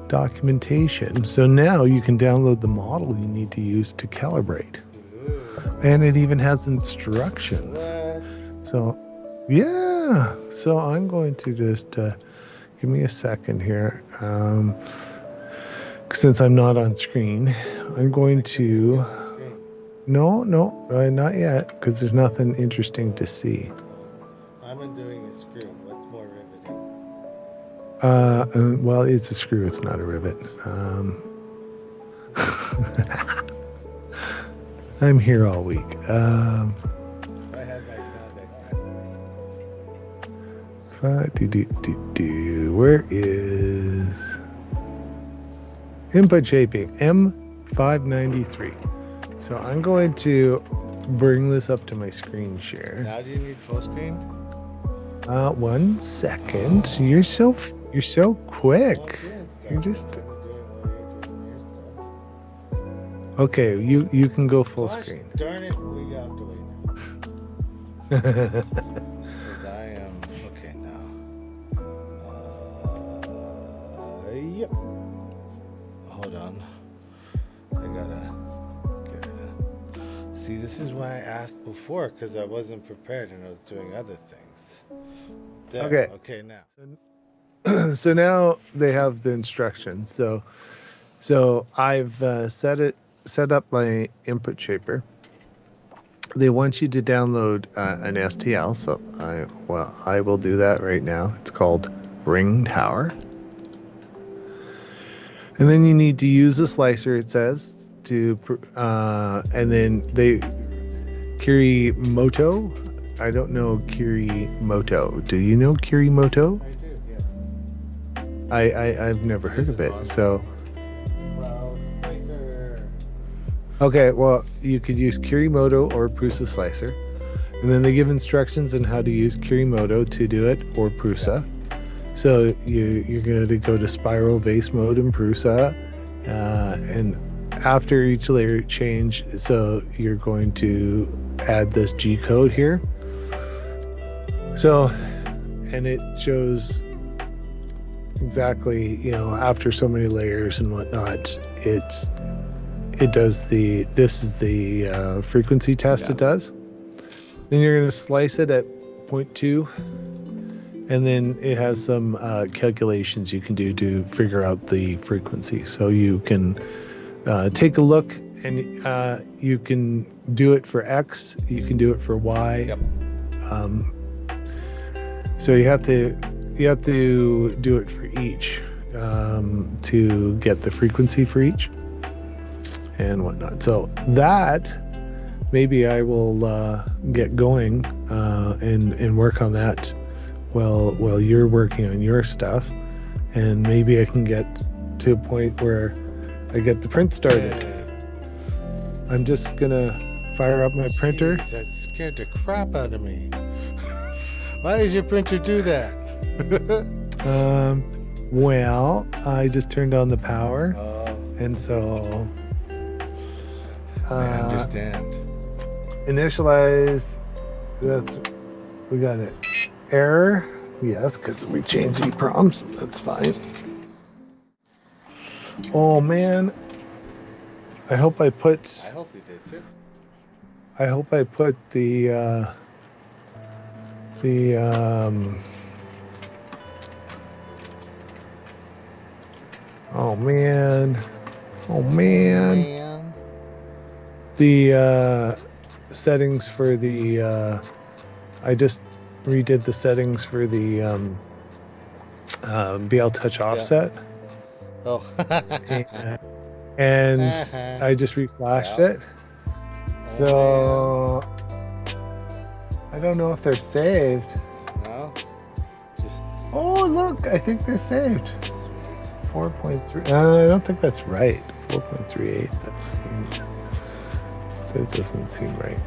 documentation. So now you can download the model you need to use to calibrate. And it even has instructions. What? So, yeah. So I'm going to just give me a second here. Since I'm not on screen, I'm going to. No, not yet, because there's nothing interesting to see. I'm undoing a screw. What's more riveting? Well, it's a screw. It's not a rivet. I'm here all week. I had my sound expert. Where is input shaping? M593. So I'm going to bring this up to my screen share. Now do you need full screen? 1 second. You're so quick. You're just. Okay, you can go full screen. Darn it, we have to wait now. Because I am okay now. Yep. Hold on. I gotta get it. See, this is why I asked before, because I wasn't prepared and I was doing other things. There. Okay. Okay, now. So now they have the instructions. So I've set up my input shaper. They want you to download an STL, so I will do that right now. It's called Ring Tower. And then you need to use a slicer, it says, to and then they Kirimoto. I don't know Kirimoto. Do you know Kirimoto? I do, yes. I've never heard of it. So Well, slicer. okay, well, you could use Kirimoto or Prusa slicer, and then they give instructions on how to use Kirimoto to do it, or Prusa. So you're going to go to spiral base mode in Prusa, and after each layer change, so you're going to add this G code here. So, and it shows exactly, you know, after so many layers and whatnot, it does this is the frequency test it does. Then you're going to slice it at 0.2, and then it has some calculations you can do to figure out the frequency. So you can take a look, and you can do it for X, you can do it for Y. Yep. So you have to do it for each to get the frequency for each and whatnot. So that maybe I will get going and work on that while you're working on your stuff, and maybe I can get to a point where I get the print started. Yeah. I'm just gonna fire up my printer. Jeez, that scared the crap out of me. Why does your printer do that? Well, I just turned on the power, and so I understand. Initialize. We got it. Error. Yes, because we changed EPROMs. That's fine. Oh man, I hope you did too. I hope I put the oh man, the settings for the I just redid the settings for the BL Touch offset. Yeah. Oh. and I just reflashed it. So I don't know if they're saved. No. Oh look, I think they're saved. 4.3. I don't think that's right. 4.38. That doesn't seem right.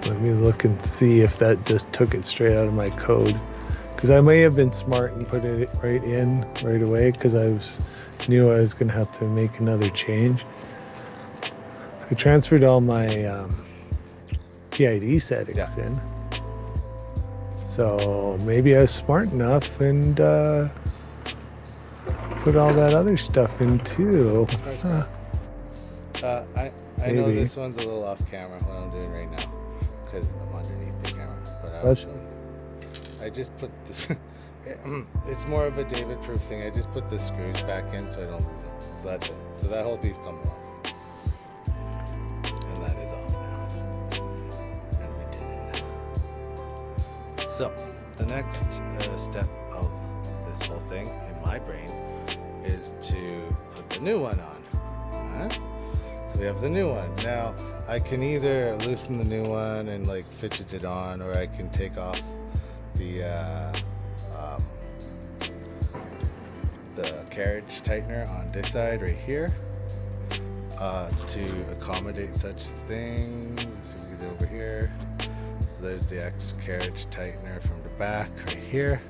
Let me look and see if that just took it straight out of my code, because I may have been smart and put it right in right away, because knew I was going to have to make another change. I transferred all my PID settings in, so maybe I was smart enough and put all that other stuff in too. I know this one's a little off camera, what I'm doing right now, because I'm underneath the camera, but I'll show you. I just put this, it's more of a David proof thing. I just put the screws back in so I don't lose them. So that's it. So that whole piece comes off. And that is off now. And we did it. So the next step of this whole thing in my brain is to put the new one on. So we have the new one. Now I can either loosen the new one and like fidget it on, or I can take off the carriage tightener on this side right here to accommodate such things. Let's see if we get over here. So there's the X carriage tightener from the back right here.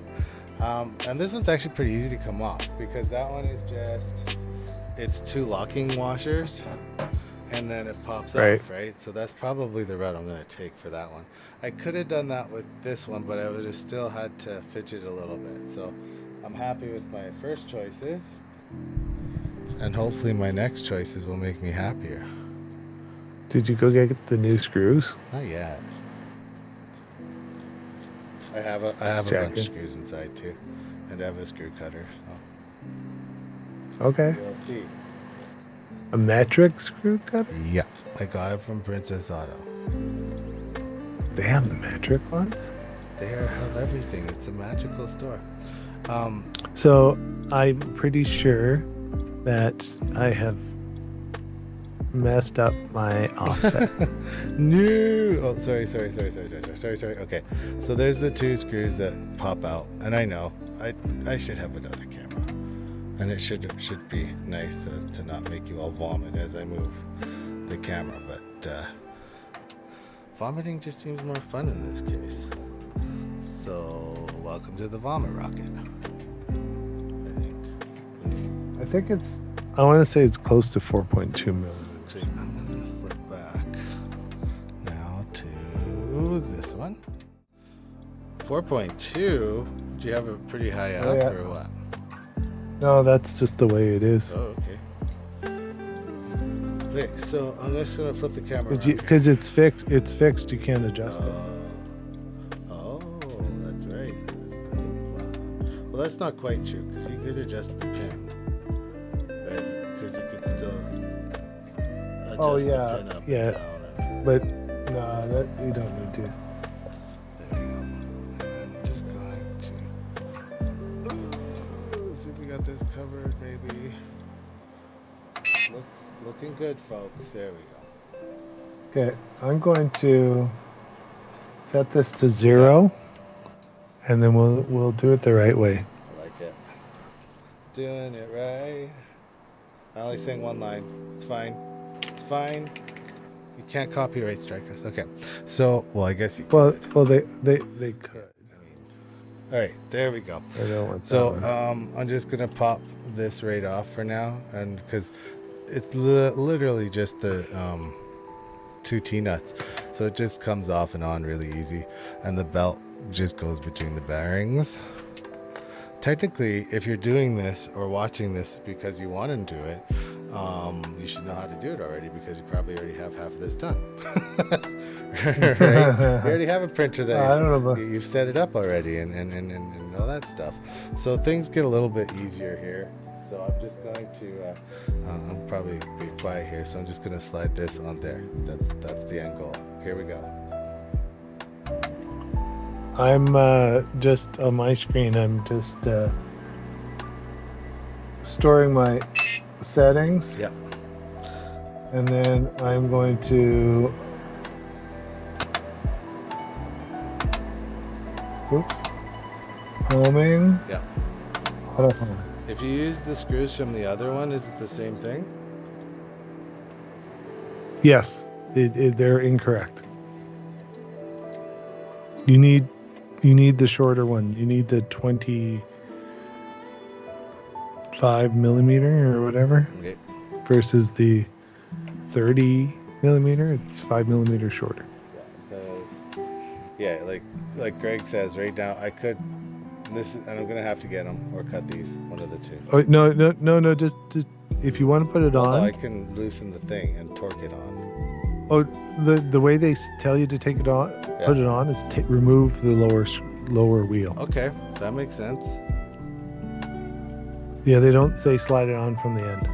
And this one's actually pretty easy to come off, because that one is it's two locking washers, and then it pops off, right? So that's probably the route I'm going to take for that one. I could have done that with this one, but I would have still had to fidget a little bit. So I'm happy with my first choices, and hopefully my next choices will make me happier. Did you go get the new screws? Not yet. I have a bunch of screws inside too, and I have a screw cutter. So. Okay. We'll see. A metric screw cutter? Yeah, I got it from Princess Auto. They have the metric ones? They have everything. It's a magical store. So I'm pretty sure that I have messed up my offset. No. Oh, sorry. Okay, so there's the two screws that pop out, and I know I should have another camera, and it should be nice as to not make you all vomit as I move the camera, but vomiting just seems more fun in this case. So welcome to the vomit rocket. I think I want to say it's close to 4.2 millimeters. actually, I'm gonna flip back now to this one. 4.2. Do you have a pretty high up or what? No, that's just the way it is. Oh, okay. Wait, so I'm just gonna flip the camera because it's fixed. It's fixed. You can't adjust it. Oh, that's right. Well, that's not quite true because you could adjust the pin, right? Because you could still adjust the pin up and down. But no, that you don't need to. There we go. And then we're just going to let's see if we got this covered. Maybe. Looking good, folks. There we go. Okay, I'm going to set this to 0, and then we'll do it the right way. I like it. Doing it right. I only sing one line. It's fine. It's fine. You can't copyright strike us. Okay. So, well, I guess you could. Well, they could. All right, there we go. I don't want so, I'm just gonna pop this right off for now, and because it's literally just the 2 T-nuts, so it just comes off and on really easy, and the belt just goes between the bearings. Technically, if you're doing this or watching this because you want to do it, you should know how to do it already because you probably already have half of this done. Right? You already have a printer that I don't know you've set it up already and all that stuff. So things get a little bit easier here. So I'm just going to, I'll probably be quiet here. So I'm just going to slide this on there. That's the end goal. Here we go. I'm just on my screen. I'm just storing my settings. Yep. And then I'm going to. Oops. Homing. Yep. Auto home. If you use the screws from the other one, is it the same thing? Yes, they're incorrect. You need the shorter one. You need the 25 millimeter or whatever, okay, versus the 30 millimeter. It's 5 millimeters shorter. Yeah, like Greg says right now, I could. And I'm gonna have to get them or cut these, one of the two. Oh no! Just if you want to put it on, I can loosen the thing and torque it on. Oh, the way they tell you to take it on, put it on, is remove the lower wheel. Okay, that makes sense. Yeah, they don't say slide it on from the end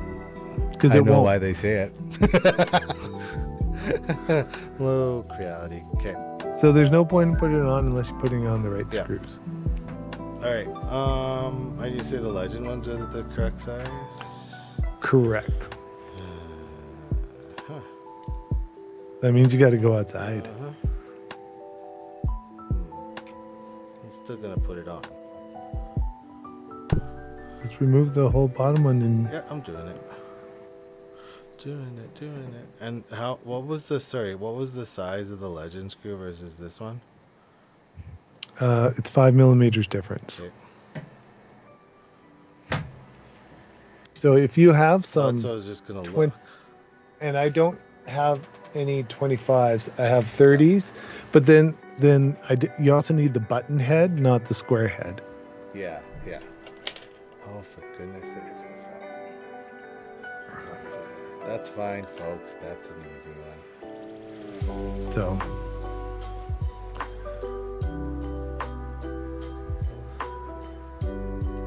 because I know why they say it. Whoa, reality. Okay. So there's no point in putting it on unless you're putting on the right screws. All right. I you say the Legend ones are the correct size? Correct. That means you got to go outside. I'm still gonna put it on. Just remove the whole bottom one and. Yeah, I'm doing it. Doing it. And what was the size of the Legend screw versus this one? It's 5 millimeters difference. Okay. So if you have some, that's what I was just gonna look. And I don't have any 25s. I have 30s, but then you also need the button head, not the square head. Yeah. Oh, for goodness sakes. That's fine, folks. That's an easy one. So.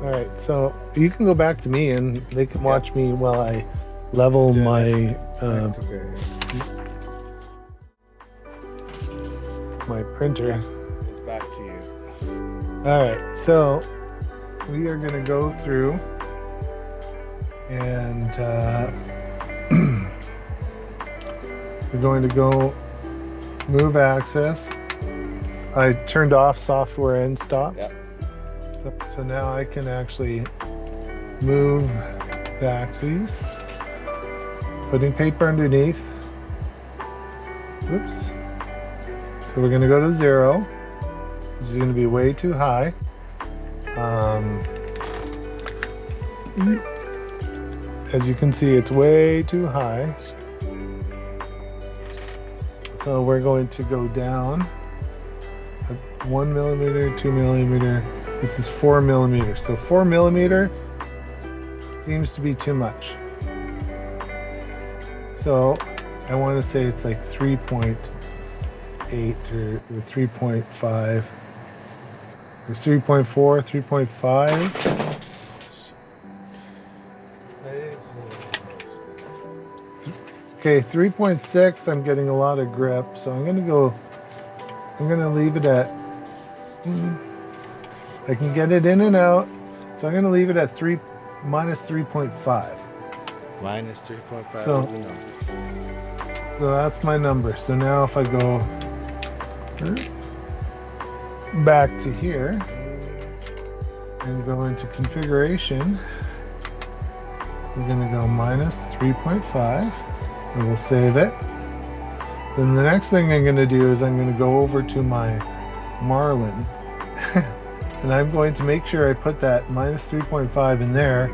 All right, so you can go back to me, and they can watch me while I level my my printer. It's back to you. All right, so we are going to go through and we're going to go move access. I turned off software end stops. Yep. So now I can actually move the axes, putting paper underneath. Oops. So we're going to go to 0, which is going to be way too high. As you can see, it's way too high. So we're going to go down 1 millimeter, 2 millimeter. This is 4 millimeters. So 4 millimeter seems to be too much. So I want to say it's like 3.8 or 3.5. There's 3.4, 3.5. Okay, 3.6, I'm getting a lot of grip, so I'm gonna leave it at, I can get it in and out, so I'm gonna leave it at minus 3.5. Minus 3.5 So, is the number. So that's my number. So now if I go back to here and go into configuration, we're gonna go minus 3.5. And we'll save it. Then the next thing I'm going to do is I'm going to go over to my Marlin and I'm going to make sure I put that minus 3.5 in there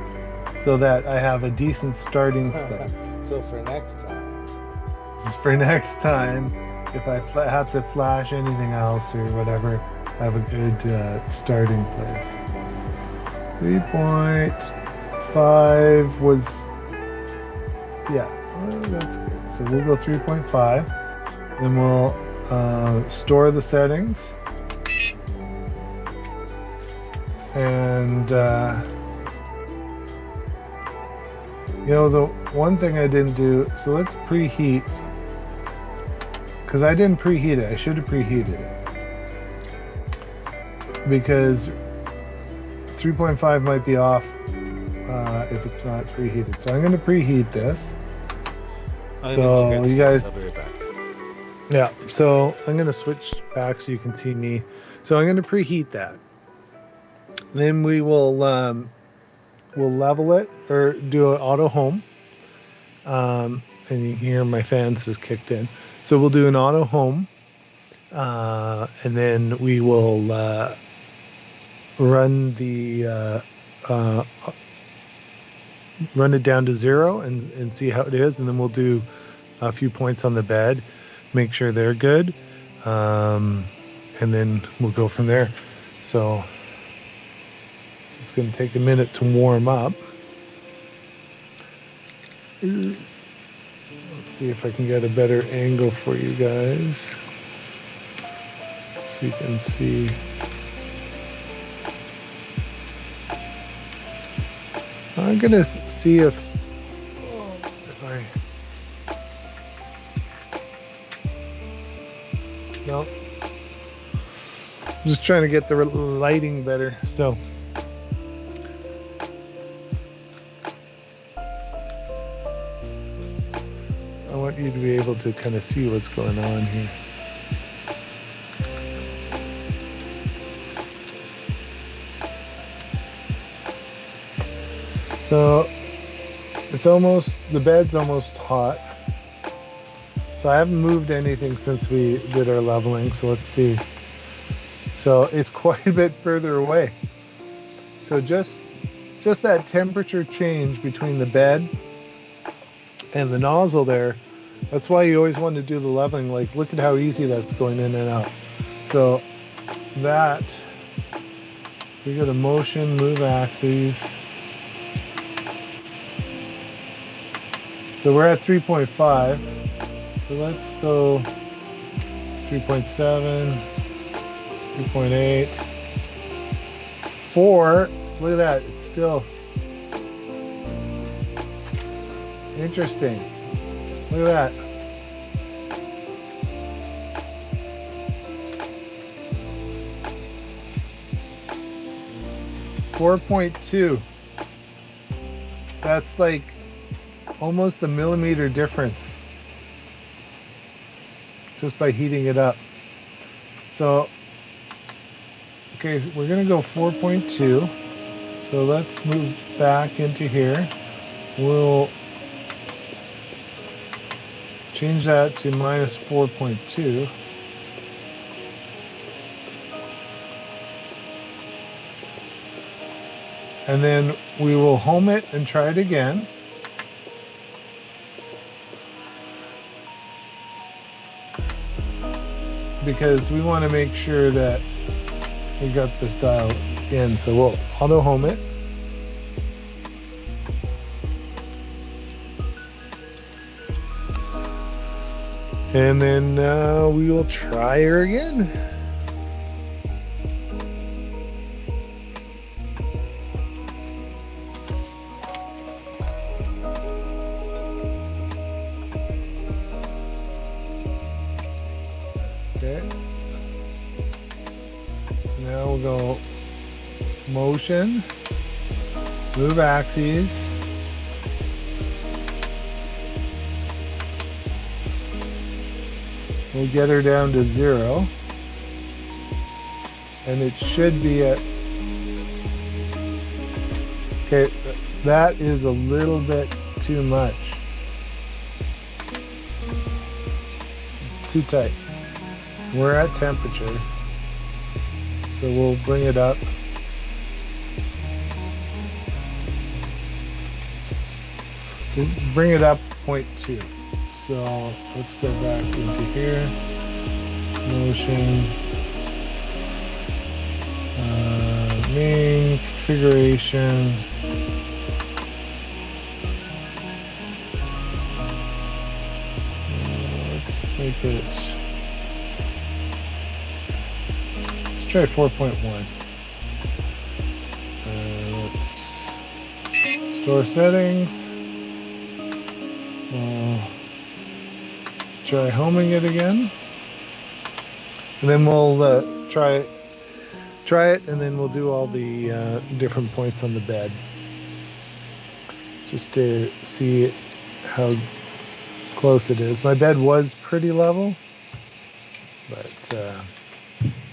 so that I have a decent starting place. So for next time. This is for next time. If I have to flash anything else or whatever, I have a good starting place. 3.5 was, yeah. That's good. So we'll go 3.5. Then we'll store the settings. And, you know, the one thing I didn't do, so let's preheat. Because I didn't preheat it. I should have preheated it. Because 3.5 might be off if it's not preheated. So I'm going to preheat this. So you guys, yeah, so I'm going to switch back so you can see me. So I'm going to preheat that. Then we will we'll level it or do an auto home. And you can hear my fans just kicked in. So we'll do an auto home. And then we will run it down to 0 and see how it is, and then we'll do a few points on the bed, make sure they're good, and then we'll go from there. So it's going to take a minute to warm up. Let's see if I can get a better angle for you guys so you can see. I'm gonna see if I, no, I'm just trying to get the lighting better. So I want you to be able to kind of see what's going on here. So it's almost, the bed's almost hot. So I haven't moved anything since we did our leveling. So let's see. So it's quite a bit further away. So just that temperature change between the bed and the nozzle there, that's why you always want to do the leveling. Like, look at how easy that's going in and out. So that, we go to motion, move axes. So we're at 3.5. So let's go 3.7, 3.8, 4. Look at that. It's still interesting. Look at that. .2. That's like almost a millimeter difference just by heating it up. So, okay, we're gonna go 4.2. So let's move back into here. We'll change that to minus 4.2. And then we will home it and try it again. because we want to make sure that we got this dial in. So we'll auto home it. And then we will try her again. Okay. So now we'll go motion, move axes. We'll get her down to 0. And it should be at... Okay, that is a little bit too much. Too tight. We're at temperature. So we'll bring it up. Bring it up 0.2. So let's go back into here. Motion. Main configuration. Let's make it. Let's try 4.1. Let's store settings. Try homing it again, and then we'll try it, and then we'll do all the different points on the bed, just to see how close it is. My bed was pretty level, but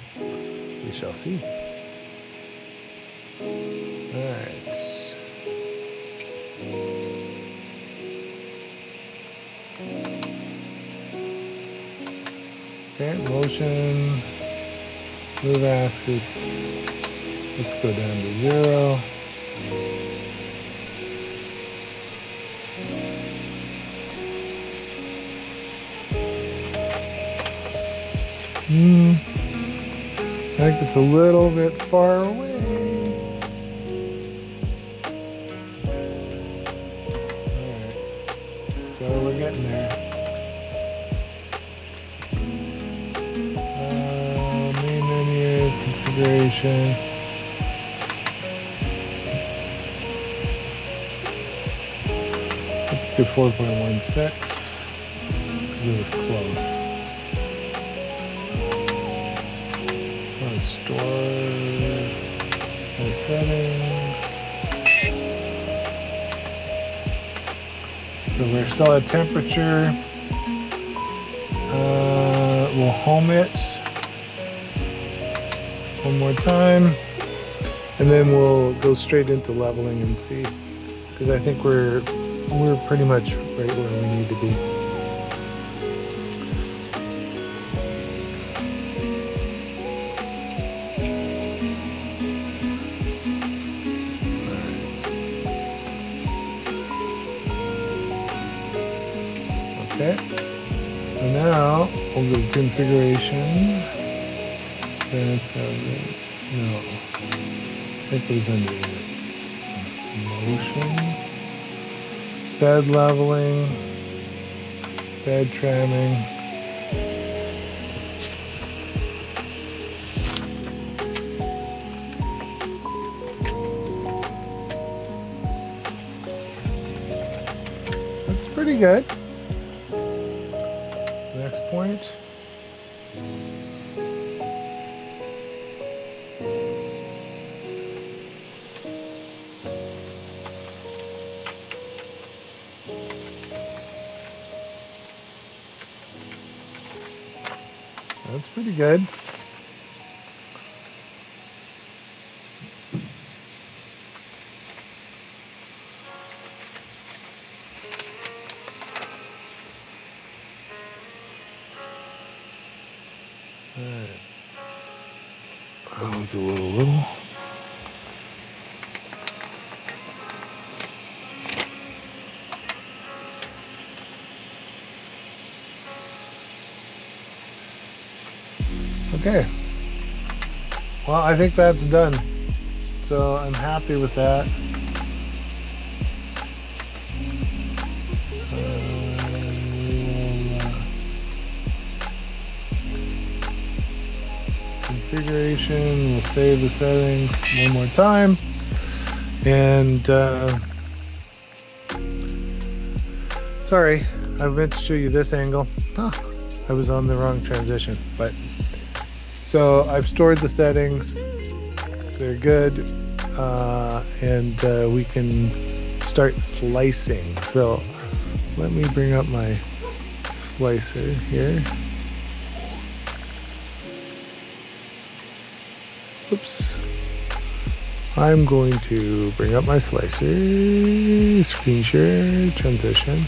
we shall see. All right. Okay, motion, move axis, let's go down to 0. I think it's a little bit far away. Alright, so we're getting there. Configuration. Let's do 4.16. It was close. Store my settings. So we're still at temperature. We'll home it one more time, and then we'll go straight into leveling and see, because I think we're pretty much right where we need to be. Okay, so now we'll go to configuration. That's how it, no, I think it was under motion, bed leveling, bed tramming. That's pretty good. Next point. That's pretty good. All right. That one's a little. Okay. Well, I think that's done. So I'm happy with that. Configuration, we'll save the settings one more time. And sorry, I meant to show you this angle. I was on the wrong transition, but so I've stored the settings. They're good, and we can start slicing. So let me bring up my slicer here. Oops. I'm going to bring up my slicer, screen share, transition.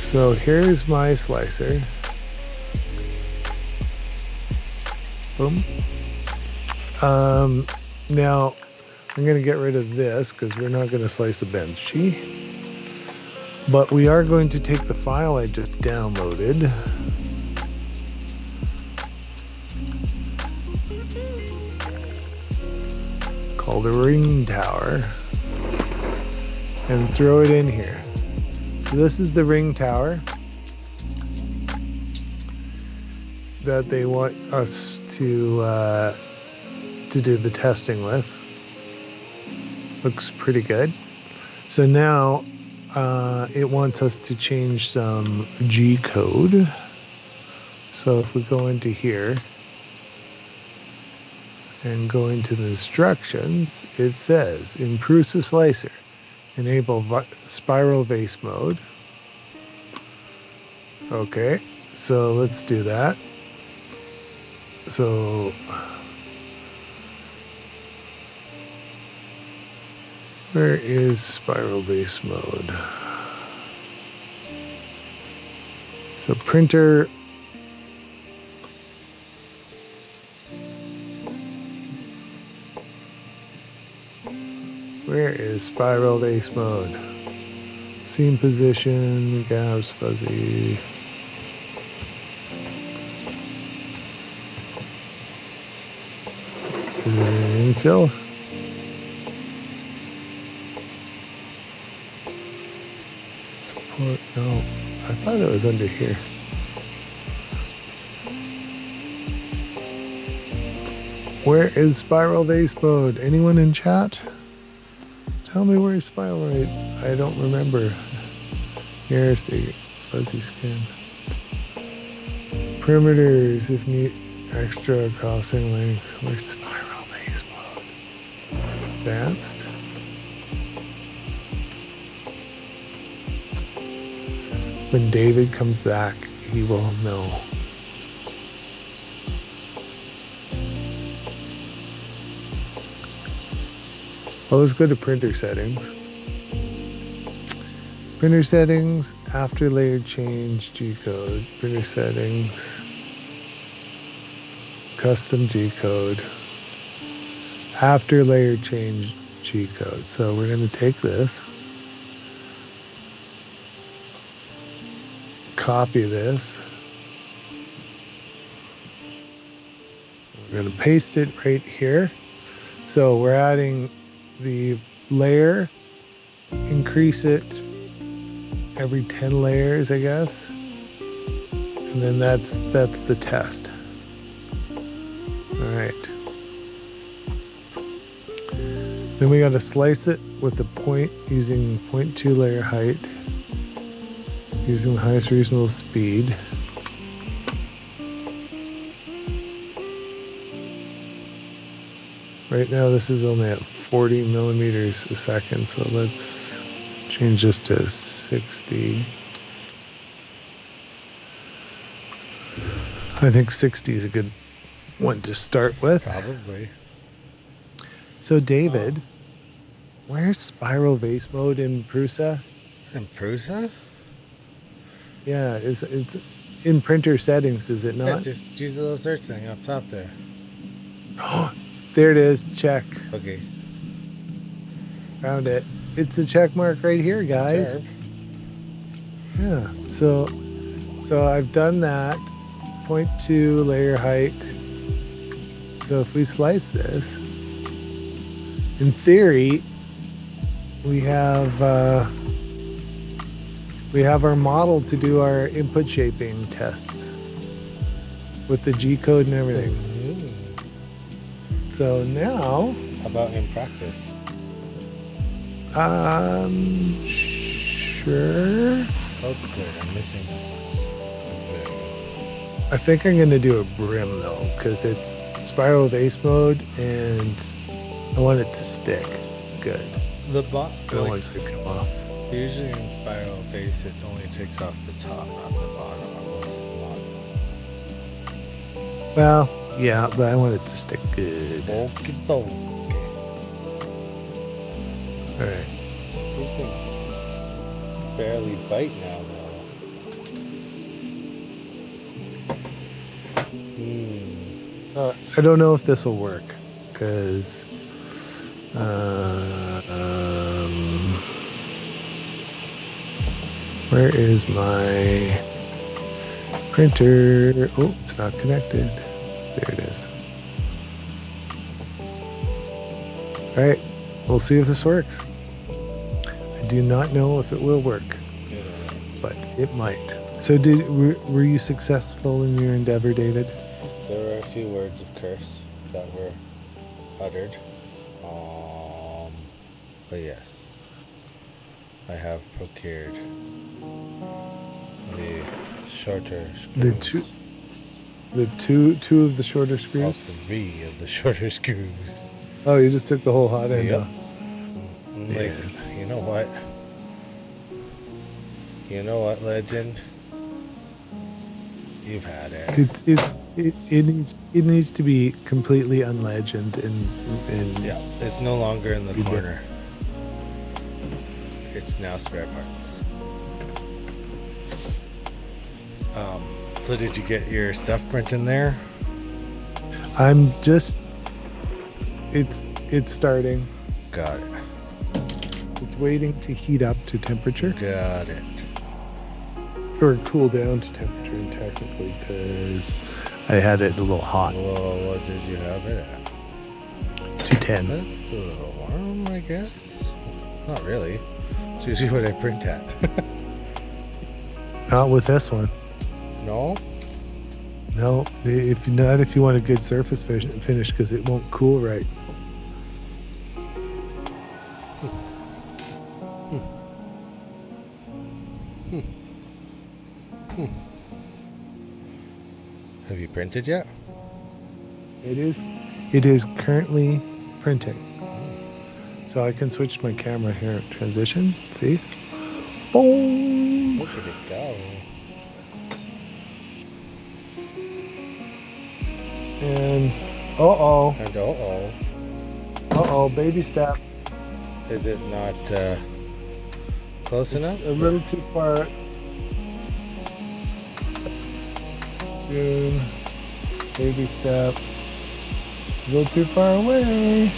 So here's my slicer. Boom. Now I'm going to get rid of this because we're not going to slice a benchy. But we are going to take the file I just downloaded. Called a ring tower, and throw it in here. So this is the ring tower that they want us to do the testing with. Looks pretty good. So now it wants us to change some G code. So if we go into here and go into the instructions, it says in Prusa Slicer, enable spiral vase mode. Okay, so let's do that. So where is spiral vase mode? So printer, where is spiral vase mode? Seam position, gaps, fuzzy. Is it an infill? Support, no. I thought it was under here. Where is spiral vase mode? Anyone in chat? Tell me where is spiral rate. I don't remember. Nearest fuzzy skin. Perimeters if need extra crossing length. Where's spiral vase mode? Advanced. When David comes back, he will know. Well, let's go to printer settings. Printer settings, after layered change, G-code. Printer settings, custom G-code. After layered change, G-code. So we're going to take this, copy this. We're going to paste it right here. So we're adding the layer, increase it every 10 layers, I guess. And then that's the test. All right. Then we got to slice it with the point using 0.2 layer height, using the highest reasonable speed. Right now this is only at 40 millimeters a second, so let's change this to 60. I think 60 is a good one to start with. Probably. So David, where's spiral vase mode in Prusa? In Prusa? Yeah, it's in printer settings, is it not? Yeah, just use the little search thing up top there. Oh, there it is. Check. Okay. Found it. It's a check mark right here, guys. Sure. Yeah. So I've done that, 0.2 layer height. So if we slice this, in theory, we have our model to do our input shaping tests with the G code and everything. So now, How about in practice? Sure. Oh, good. I'm missing this. Okay. I think I'm going to do a brim though, because it's spiral vase mode and I want it to stick good. The bot, I don't like, want it to come off. usually in spiral face, it only takes off the top, not the bottom of most model. Well, yeah, but I want it to stick good. Okie dokie. All right. We can barely bite now, though. So I don't know if this will work because where is my printer? Oh, it's not connected. There it is. All right, we'll see if this works. I do not know if it will work, but it might. So were you successful in your endeavor, David? There were a few words of curse that were uttered. But yes, I have procured the shorter screws. The two of the shorter All screws. 3 of the shorter screws. Oh, you just took the whole hot end Yep. off. Like, you know what? You know what, legend? You've had it. It needs to be completely unlegend and Yeah, it's no longer in the corner. It's now spare parts. So did you get your stuff printing there? I'm just it's starting. Got it. It's waiting to heat up to temperature Got it. or cool down to temperature technically because I had it a little hot. Well, what did you have it at? 210. That's a little warm, I guess. Not really. It's usually what I print at. Not with this one. No? No, if you want a good surface finish because it won't cool right. Have you printed yet? It is currently printing. So I can switch my camera here. Transition. See? Boom. Look at it go. And And baby step. is it not close enough? A little too far. June. Baby step. It's a little too far away.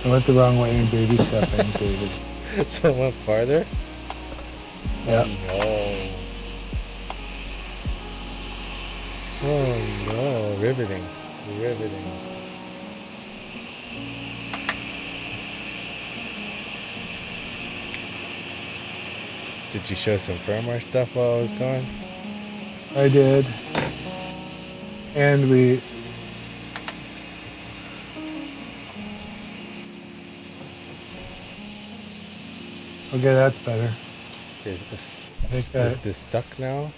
I went the wrong way in baby stepping, David. So it went farther? Yeah. Oh no, riveting. Did you show some firmware stuff while I was gone? I did. And we... Okay, that's better. Is think that- this stuck now?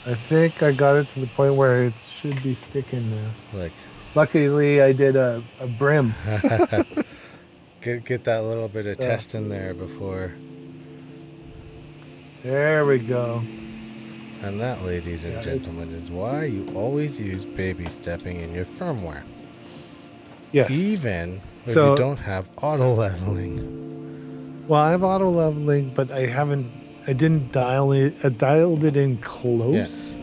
I think I got it to the point where it should be sticking now. Like, Luckily, I did a brim. get that little bit of test in there before. There we go. And that, ladies and gentlemen, is why you always use baby stepping in your firmware. Yes. Even if So- you don't have auto leveling. Well, I have auto leveling, but I haven't didn't dial it. I dialed it in close,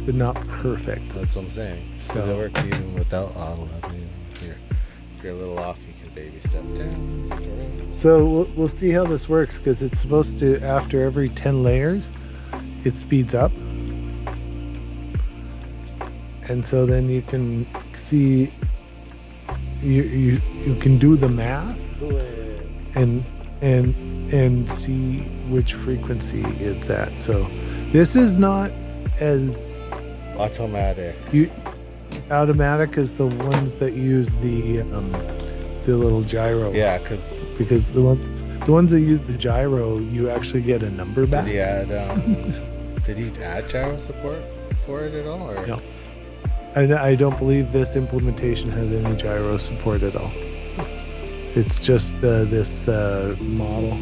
but not perfect. That's what I'm saying. So- So it works even without auto leveling. Here, if you're a little off, you can baby step down. Around. So we'll see how this works, because it's supposed to, after every 10 layers, it speeds up. And so then you can see, you can do the math and see which frequency it's at. So this is not as Automatic. automatic as the ones that use the little gyro. Yeah, Because the ones that use the gyro, you actually get a number back. did he add did he add gyro support for it at all? Or? No. I don't believe this implementation has any gyro support at all. It's just this model.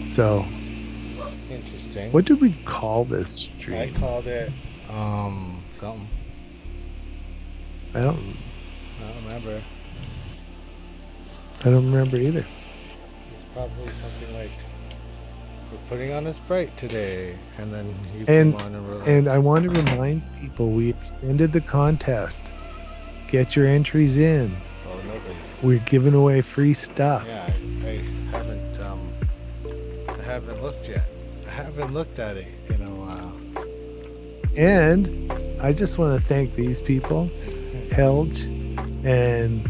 So, Interesting. what did we call this stream? I called it something. I don't remember. I don't remember either. It's probably something like, we're putting on a Sprite today, and then you And- come on and we're like, And I want to remind people, we extended the contest. Get your entries in. oh, nobody's. We're giving away free stuff. Yeah, I haven't looked yet. I haven't looked at it in a while. And I just want to thank these people, Helge, and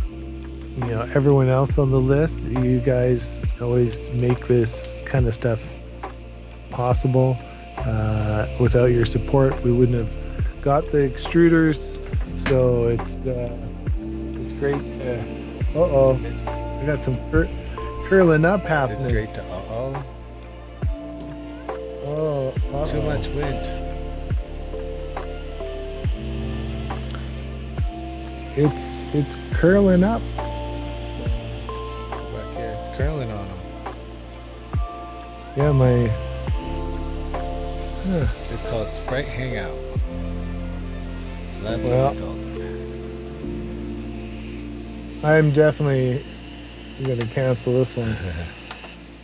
everyone else on the list. You guys always make this kind of stuff possible. Without your support, we wouldn't have got the extruders. So it's great to. It's, I got some curling up happening. it's great to too much wind. It's curling up. Let's go back here. It's curling on them. Yeah, my. It's called Sprite Hangout. That's Well, what we call it. I'm definitely gonna cancel this one.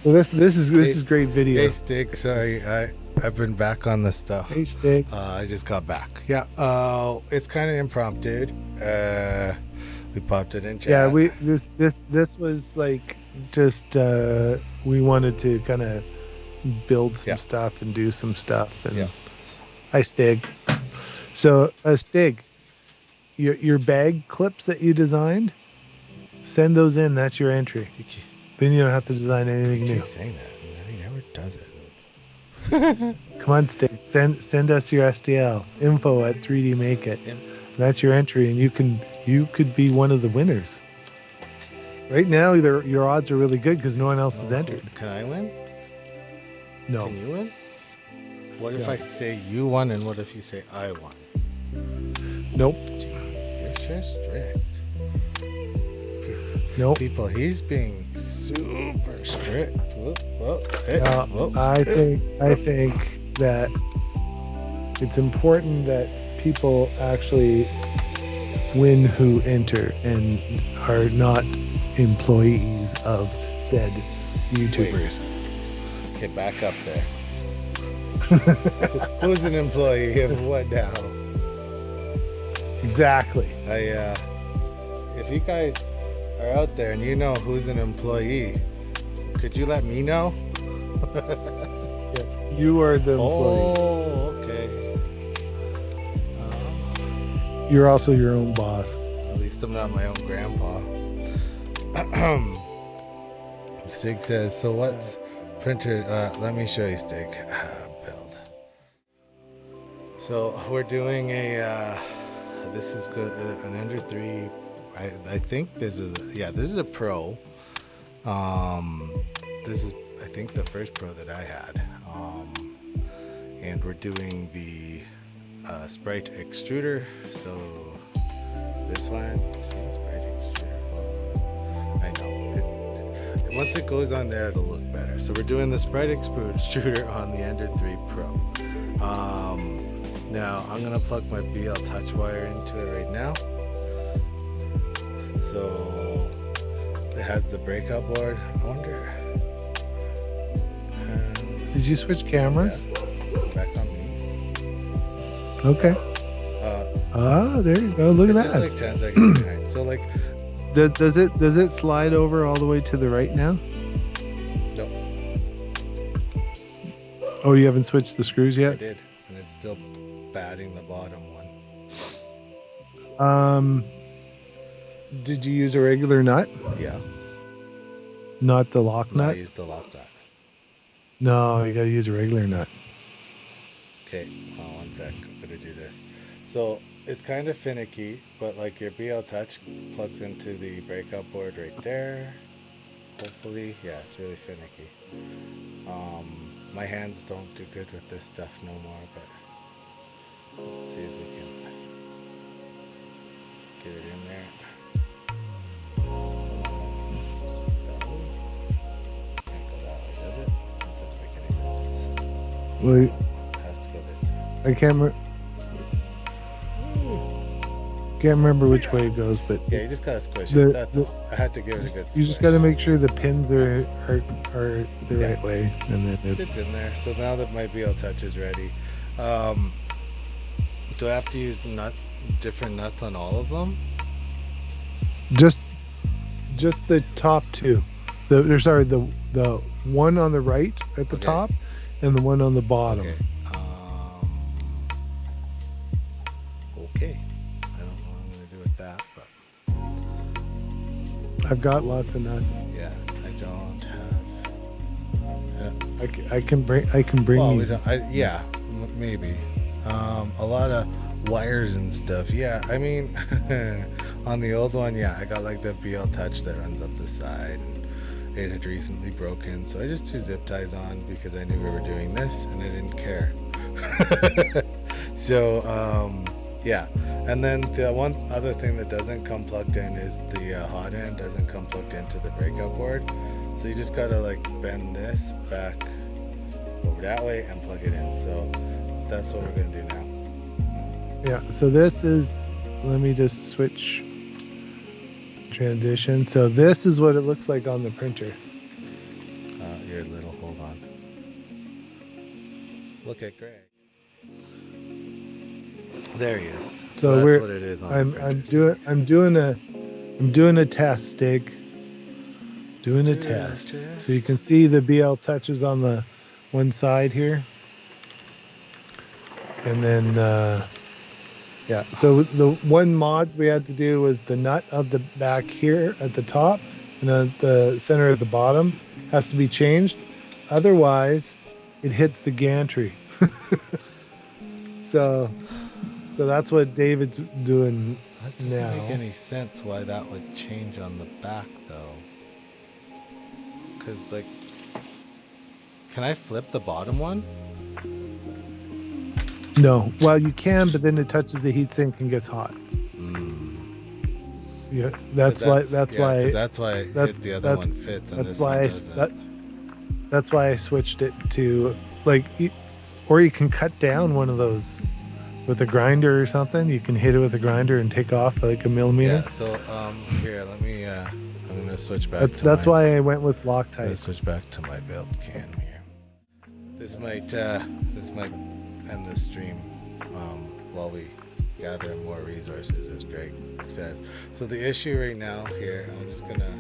So this is great video. Hey, Stick. Sorry, I've been back on this stuff. Hey, Stick. I just got back. Yeah. It's kind of impromptu. We popped it in chat. Yeah, this was like just we wanted to kind of build some stuff and do some stuff. And Yeah. Hi, Stig. So, Stig, your bag clips that you designed, send those in. That's your entry. You keep, Then you don't have to design anything you new. keep saying that. And he never does it. Come on, Stig. Send us your STL info at 3D Make It. That's your entry, and you could be one of the winners. Right now, your odds are really good because no one else has entered. Can I win? No. Can you win? What if Yeah. I say you won, and what if you say I won? Nope. Jeez, you're so strict. Nope. People, he's being super strict. Whoop, whoop, hey, No, whoop. I think that it's important that people actually win who enter and are not employees of said YouTubers. Okay, back up there. Who's an employee of what now? Exactly. If you guys are out there and you know who's an employee, could you let me know? Yes. You are the employee. Oh, okay. You're also your own boss. At least I'm not my own grandpa. Stig says, so what's printer? Let me show you, Stig. Build. So we're doing this is good, an Ender 3. I think this is a Pro. This is, I think, the first Pro that I had. And we're doing the Sprite extruder. So this one, see, Sprite extruder. Well, I know once it goes on there, it'll look better. So we're doing the Sprite extruder on the Ender 3 Pro. Now I'm gonna plug my BL touch wire into it right now. So it has the breakout board. I wonder. And Did you switch cameras? Yeah. Back on me. Okay. There you go. Look at It's that. just like 10 seconds behind. So like, Does it slide over all the way to the right now? no, Oh, you haven't switched the screws I yet? did, and it's still batting the bottom one. Did you use a regular nut? Yeah. Not the lock No, I nut? used the lock nut. No, you gotta use a regular nut. Okay, hold on 1 sec. I'm gonna do this. So it's kind of finicky, but like your BL Touch plugs into the breakout board right there. Hopefully, yeah, it's really finicky. My hands don't do good with this stuff no more, but let's see if we can get it in there. Can't go that way, does it? That doesn't make any sense. Wait, It has to go this way. I can't remember which way it goes, but Yeah, you just gotta squish The- it. That's all. I had to give it a good squish. you just gotta make sure the pins are the Yeah. right way, and then It's in there. So now that my BL Touch is ready, do I have to use different nuts on all of them? just the top two. The one on the right at the Okay. top, and the one on the bottom. Okay. Okay. I don't know what I'm gonna do with that, but I've got lots of nuts. yeah, I don't have. I can bring Well, you. we don't. Yeah, maybe. A lot of wires and stuff. Yeah, I mean, on the old one, yeah, I got like the BL Touch that runs up the side, and it had recently broken, so I just threw zip ties on because I knew we were doing this, and I didn't care. So, yeah. And then the one other thing that doesn't come plugged in is the hot end doesn't come plugged into the breakout board. So you just gotta like bend this back over that way and plug it in. So that's what we're gonna do now. Yeah. So this is. Let me just switch transition. So this is what it looks like on the printer. You're a little. Hold on. Look at Greg. There he is. So that's we're. what it is on the I'm printer. doing a test, Dig. Doing a test. So you can see the BL Touches on the one side here. And then, yeah. So the one mod we had to do was the nut of the back here at the top and at the center at the bottom has to be changed. Otherwise, it hits the gantry. So that's what David's doing That doesn't now. make any sense why that would change on the back though. Because like, can I flip the bottom one? No. Well, you can, but then it touches the heatsink and gets hot. Yeah, that's why. That's yeah, why. 'cause that's why the other one fits. And That's this why one I. doesn't. That's why I switched it to like, or you can cut down one of those with a grinder or something. You can hit it with a grinder and take off like a millimeter. Yeah. So here, let me. I'm gonna switch back. That's why I went with I'm gonna Loctite. switch back to my belt cam here. This might end the stream while we gather more resources, as Greg says. So the issue right now here, I'm just gonna.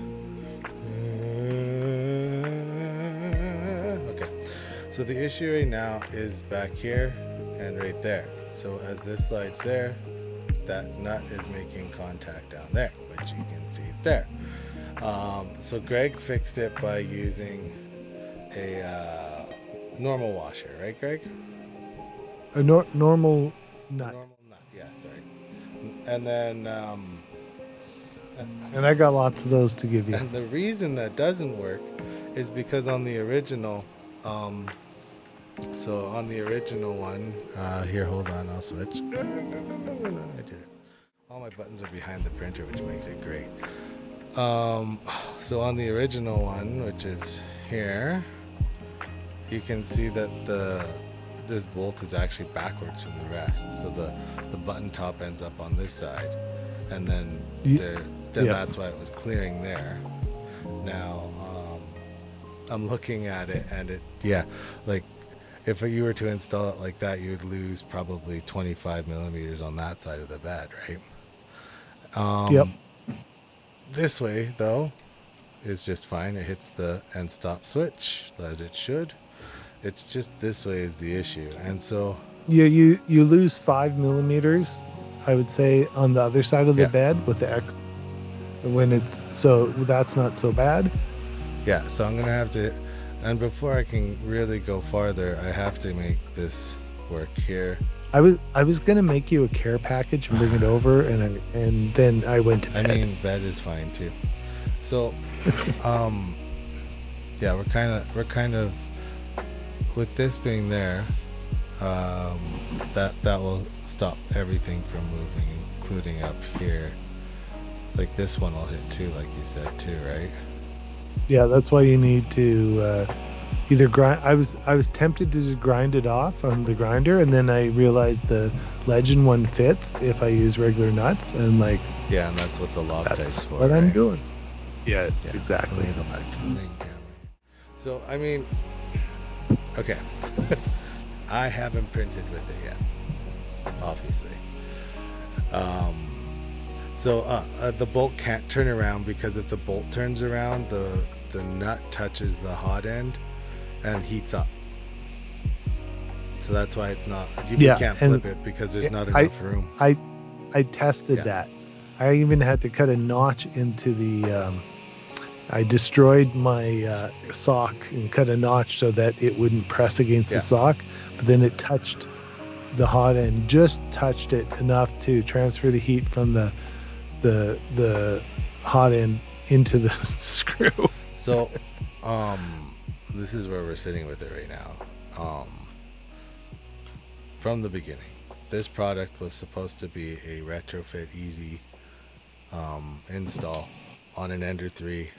Okay. So the issue right now is back here and right there. So as this slides there, that nut is making contact down there, which you can see there. So Greg fixed it by using a normal washer, right, Greg? A normal nut. Normal nut, yeah, sorry. And then, And I got lots of those to give you. and the reason that doesn't work is because on the original, so on the original one, here, hold on, I'll switch. No, I did it. All my buttons are behind the printer, which makes it great. So on the original one, which is here, you can see that this bolt is actually backwards from the rest. So the button top ends up on this side, and then Yeah. that's why it was clearing there. Now I'm looking at it, and like if you were to install it like that, you would lose probably 25 millimeters on that side of the bed, right? Yep. This way though is just fine. It hits the end stop switch as it should. It's just this way is the issue, and so You lose 5 millimeters, I would say, on the other side of the bed with the X. When it's so that's not so bad. Yeah, so I'm gonna have to, and before I can really go farther, I have to make this work here. I was gonna make you a care package and bring it over, and then I went to bed. I mean, bed is fine too. So, yeah, we're kind of with this being there, that will stop everything from moving, including up here. Like this one will hit too, like you said too, right? Yeah, that's why you need to either grind. I was tempted to just grind it off on the grinder, and then I realized the Legend one fits if I use regular nuts, and like yeah, and that's what the Loctite's for. What right? I'm doing. Yes, yeah, exactly. Go back to the main camera. So I mean, okay, I haven't printed with it yet, obviously. So the bolt can't turn around, because if the bolt turns around, the nut touches the hot end and heats up. So that's why it's not. You can't flip it because there's not enough room. I tested that. I even had to cut a notch into the. I destroyed my sock and cut a notch so that it wouldn't press against the sock, but then it touched the hot end, just touched it enough to transfer the heat from the hot end into the screw. So this is where we're sitting with it right now. From the beginning, this product was supposed to be a retrofit easy install on an Ender 3.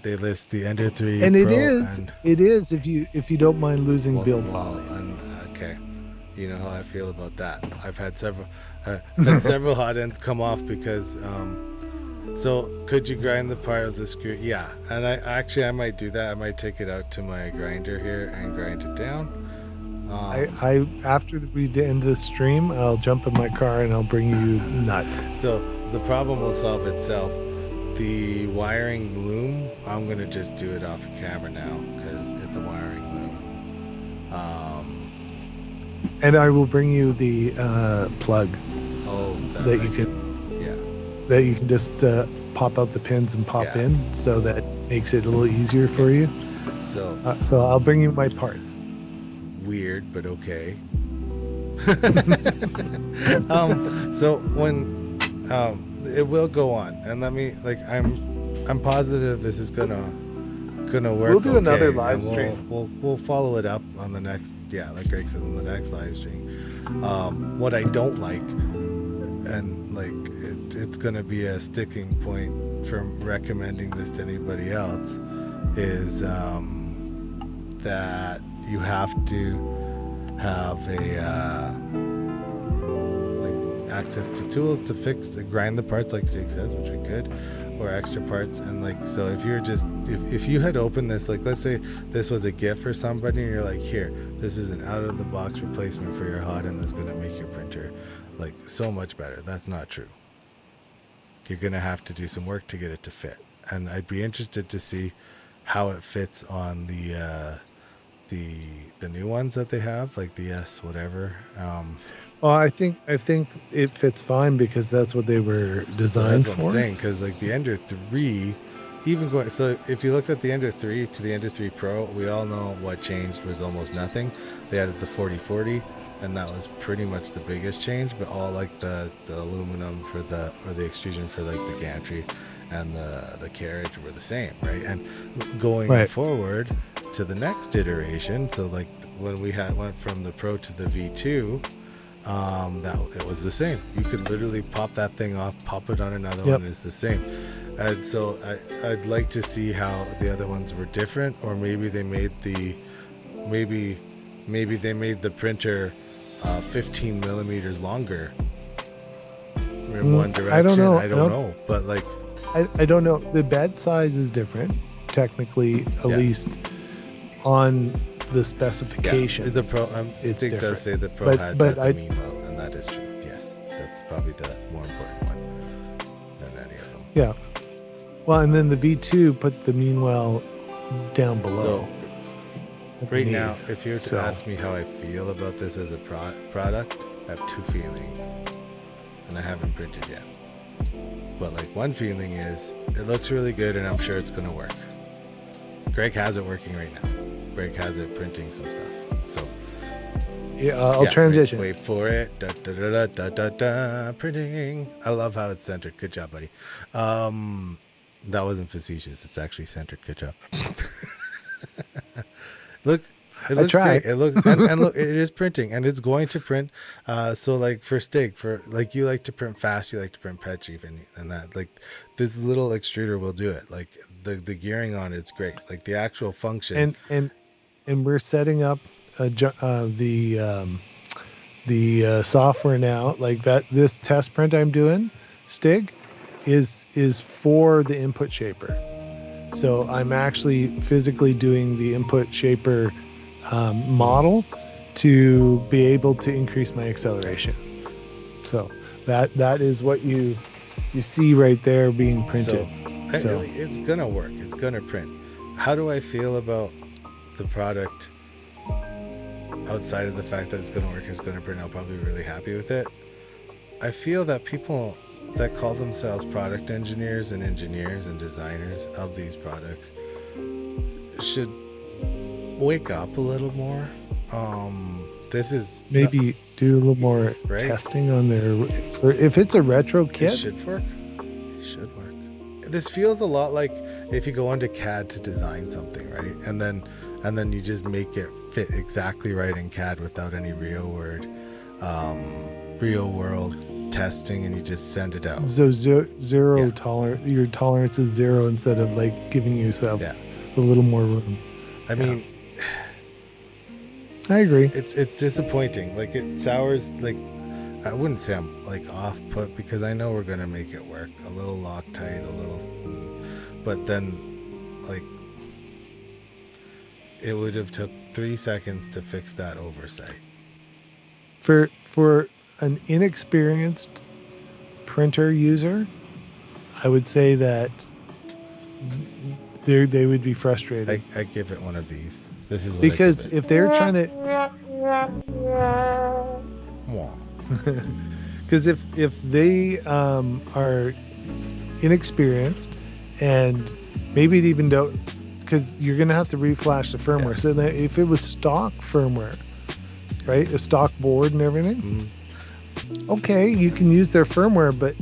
They list the Ender 3 and Pro, it is if you don't mind losing build quality. Okay, you know how I feel about that. I've had several hot ends come off because so could you grind the part of the screw? Yeah, and I might do that. I might take it out to my grinder here and grind it down. I after we end the stream, I'll jump in my car and I'll bring you nuts. So the problem will solve itself. The wiring loom, I'm gonna just do it off of camera now because it's a wiring loom. And I will bring you the plug. Oh, that you can. Yeah. That you can just pop out the pins and pop in, so that makes it a little easier for you. So I'll bring you my parts. Weird, but okay. So when it will go on, and let me I'm positive this is gonna work. We'll do another live stream. We'll follow it up on the next, like Greg says, on the next live stream. What I don't like, and it's gonna be a sticking point from recommending this to anybody else, is that you have to have access to tools to grind the parts like Jake says, which we could, or extra parts. And so if you're just if you had opened this, let's say this was a gift for somebody and you're like, here, this is an out of the box replacement for your hot end that's going to make your printer so much better. That's not true. You're going to have to do some work to get it to fit, and I'd be interested to see how it fits on the new ones that they have, like the S whatever. Well, I think it fits fine because that's what they were designed for. That's what I'm saying, because the Ender 3, even going, so if you looked at the Ender 3 to the Ender 3 Pro, we all know what changed was almost nothing. They added the 4040, and that was pretty much the biggest change, but all the aluminum or the extrusion for the gantry and the carriage were the same, right? And going forward to the next iteration, so when we went from the Pro to the V2, that it was the same. You could literally pop that thing off, pop it on another one, and it's the same. And so I'd like to see how the other ones were different, or maybe they made the printer 15 millimeters longer in one direction. I don't know. I don't know, but I don't know. The bed size is different. technically, at least on the specifications. The Pro, Stig does say the Pro had the mean well, and that is true. Yes, that's probably the more important one than any of them. Yeah. Well, and then the V2 put the mean well down below. So right now, if you were to ask me how I feel about this as a product, I have two feelings, and I haven't printed yet. But like one feeling is it looks really good, and I'm sure it's going to work. Greg has it working right now. Greg has it printing some stuff. So yeah, I'll transition. Wait for it. Da, da, da, da, da, da, printing. I love how it's centered. Good job, buddy. That wasn't facetious. It's actually centered. Good job. Look, it looks great. It looks and look, it is printing, and it's going to print. So like for Stig, for like you like to print fast, you like to print patch even, and that like this little extruder will do it. Like the gearing on it's great. Like the actual function. And we're setting up the software now. Like that, this test print I'm doing, Stig, is for the input shaper. So I'm actually physically doing the input shaper model to be able to increase my acceleration. So that is what you see right there being printed. So it's gonna work. It's gonna print. How do I feel about the product outside of the fact that it's going to work and it's going to print? I'll probably be really happy with it. I feel that people that call themselves product engineers and designers of these products should wake up a little more. This is maybe do a little more testing on their, if it's a retro kit. It should work. It should work. This feels a lot like if you go into CAD to design something, right? And then you just make it fit exactly right in CAD without any real world testing, and you just send it out. So zero tolerance. Your tolerance is zero instead of like giving yourself a little more room. I mean, I agree. It's disappointing. Like it sours. Like I wouldn't say I'm like off put because I know we're gonna make it work. A little Loctite, a little, but then like. It would have took 3 seconds to fix that oversight. For an inexperienced printer user, I would say that they would be frustrated. I give it one of these. This is what because if they're trying to, because if they are inexperienced and maybe even don't. Because you're going to have to reflash the firmware. Yeah. So that if it was stock firmware, right, a stock board and everything, okay, you can use their firmware, but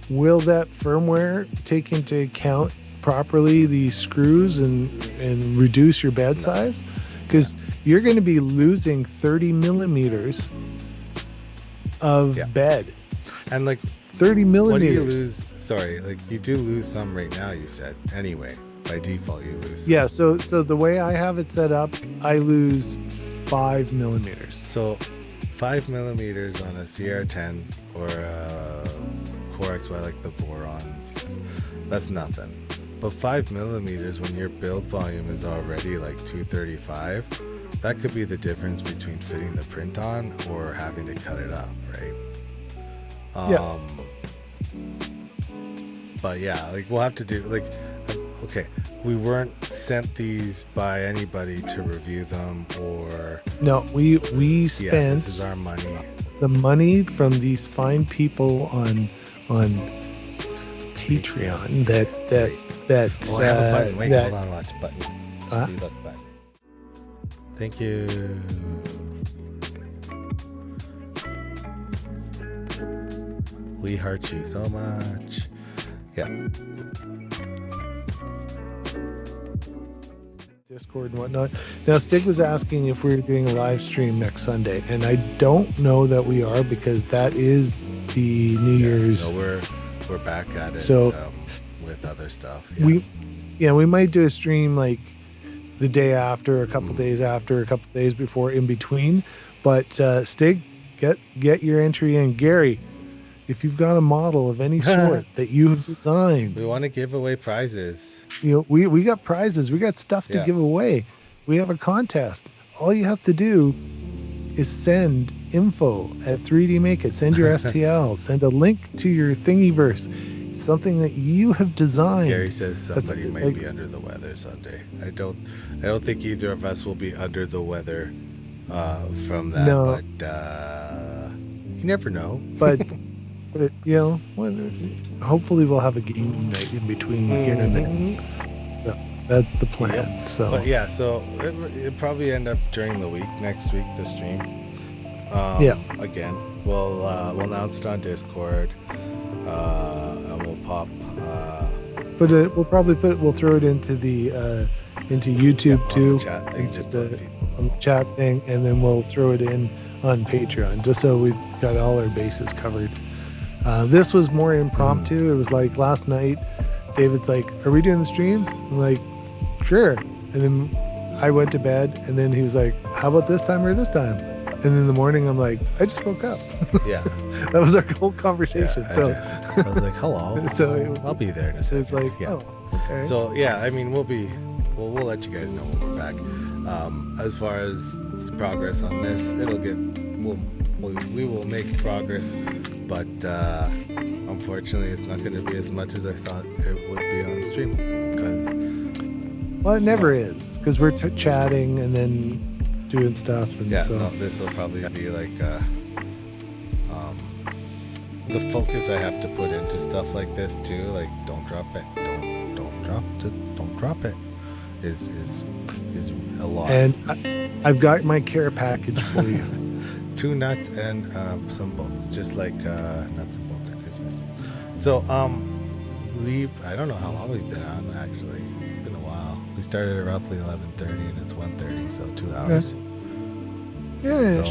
will that firmware take into account properly the screws and reduce your bed size? Because you're going to be losing 30 millimeters of bed. And like 30 millimeters. What do you lose? Sorry, like you do lose some right now, you said. Anyway. By default, you lose. Yeah, so the way I have it set up, I lose 5 millimeters. So 5 millimeters on a CR10 or a Core XY like the Voron, that's nothing. But 5 millimeters when your build volume is already like 235, that could be the difference between fitting the print on or having to cut it up, right? But yeah, like we'll have to do like. Okay, we weren't sent these by anybody to review them or... No, we spent... Yeah, this is our money. The money from these fine people on Patreon that I have a button. Wait, hold on, watch button. See, look, button. Thank you. We heart you so much. Yeah. Discord and whatnot. Now, Stig was asking if we were doing a live stream next Sunday, and I don't know that we are because that is the New Year's. No, we're back at it. So with other stuff. Yeah. We might do a stream like the day after, a couple days after, a couple days before, in between. But Stig, get your entry in. Gary, if you've got a model of any sort that you have designed, we want to give away prizes. we got prizes. We got stuff to give away. We have a contest. All you have to do is send info at 3D Make It. Send your STL. Send a link to your Thingiverse. Something that you have designed. Gary says somebody might be under the weather Sunday. I don't think either of us will be under the weather from that. No. But you never know. But hopefully we'll have a game night in between here and there. So that's the plan. Yeah. So, but yeah, so it'll probably end up during the week, next week, the stream. Again, we'll announce it on Discord. And we'll pop. But we'll throw it into the into YouTube too. On the chat thing, just the chat thing, and then we'll throw it in on Patreon, just so we've got all our bases covered. This was more impromptu. It was like last night. David's like, "Are we doing the stream?" I'm like, "Sure." And then I went to bed, and then he was like, "How about this time or this time?" And then in the morning, I'm like, "I just woke up." Yeah, that was our whole conversation. Yeah, so I was like, "Hello." So I'll be there in a second. It's like, yeah. Oh, okay. So yeah, I mean, we'll let you guys know when we're back. As far as progress on this, we will make progress, but unfortunately, it's not going to be as much as I thought it would be on stream because. Well, it never is because we're chatting and then doing stuff. And this will probably be like the focus I have to put into stuff like this too. Like, don't drop it, don't drop it. Is a lot. And I've got my care package for you. 2 nuts and some bolts, just like nuts and bolts at Christmas. So I don't know how long we've been on actually. It's been a while. We started at roughly 11:30 and it's 1:30, so 2 hours. Yeah.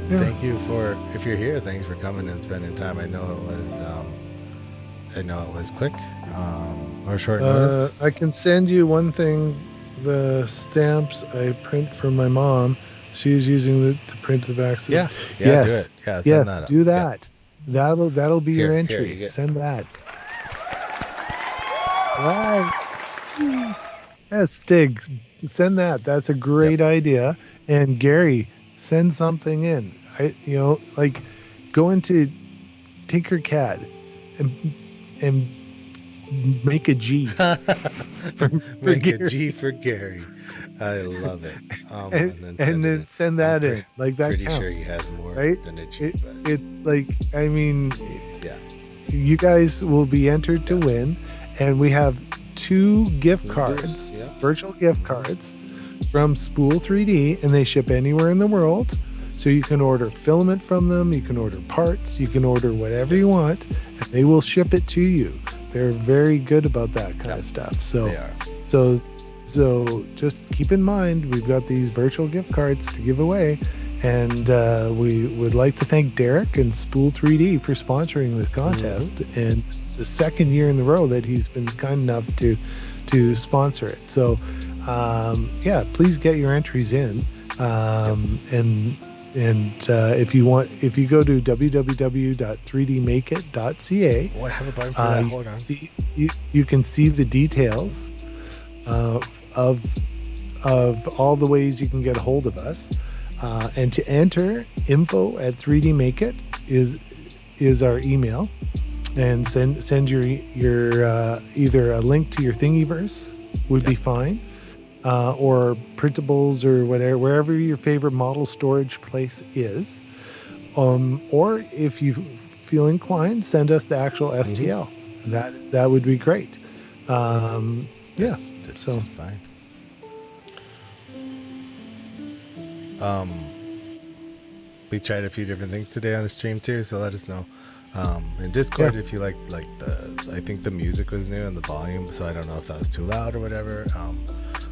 So thank you if you're here, thanks for coming and spending time. I know it was quick or short notice. I can send you one thing. The stamps I print for my mom. She's using it to print the back. Yeah. Yes. Do it. Yeah. Yes. That do that. Yeah. That'll be your entry. Here send that. Right. Yes, Stig. Send that. That's a great idea. And Gary, send something in. Go into Tinkercad and make a G. Make a G for Gary. I love it. And then send that in. Like that pretty counts. Sure he has more right? than a G. It's like, I mean, you guys will be entered to win, and we have 2 gift cards, virtual gift cards from Spool 3D, and they ship anywhere in the world. So you can order filament from them, you can order parts, you can order whatever you want, and they will ship it to you. They're very good about that kind of stuff. So they are. So just keep in mind, we've got these virtual gift cards to give away, and we would like to thank Derek and Spool 3D for sponsoring this contest. And it's the 2nd year in a row that he's been kind enough to sponsor it. So please get your entries in. And if you go to www.3dmakeit.ca, I have a button for that. Hold on. You can see the details of all the ways you can get a hold of us, and to enter, info@3dmakeit is our email, and send your either a link to your Thingiverse would be fine, or printables or whatever, wherever your favorite model storage place is, or if you feel inclined, send us the actual STL. That would be great. That's just fine. We tried a few different things today on the stream too, so let us know. In Discord, if you like I think the music was new and the volume, so I don't know if that was too loud or whatever.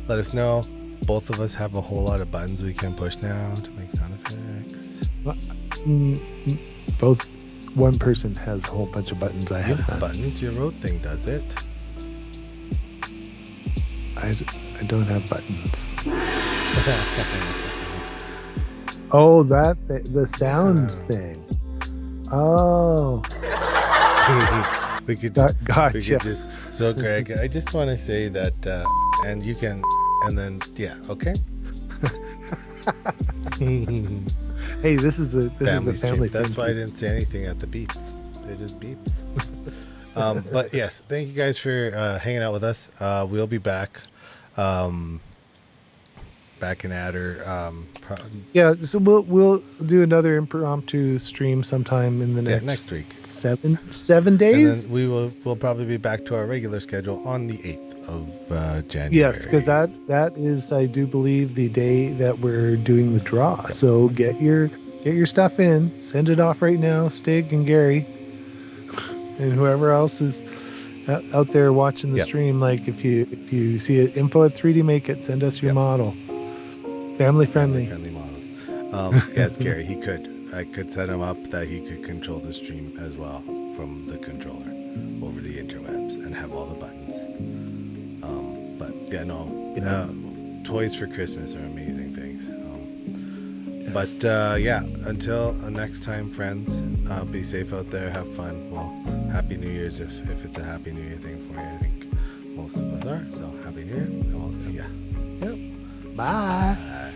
Let us know. Both of us have a whole lot of buttons we can push now to make sound effects. Both. One person has a whole bunch of buttons. I have buttons. Your road thing does it. I don't have buttons. Oh, the sound thing. Oh. we could Gotcha. we could just. So Greg, I just want to say that, and you can, and then yeah, okay. Hey, this is a family stream. That's why I stream. didn't say anything at the beeps. It just beeps. But yes, thank you guys for hanging out with us. We'll be back. Back in Adder. Yeah, so we'll do another impromptu stream sometime in the next week. 7 And days. then we'll probably be back to our regular schedule on the 8th of January. Yes, because that is, I do believe, the day that we're doing the draw. So get your stuff in, send it off right now, Stig and Gary, and whoever else is out there watching the stream. Like if you see it, info at 3D Make It, send us your model. Family friendly models. Yeah, it's Gary. I could set him up that he could control the stream as well from the controller over the interwebs and have all the buttons. But yeah, no, toys for Christmas are amazing things. But yeah, until next time, friends, be safe out there, have fun. Well, Happy New Year's if it's a Happy New Year thing for you. I think most of us are. So Happy New Year, and we'll see ya. Yep. Bye.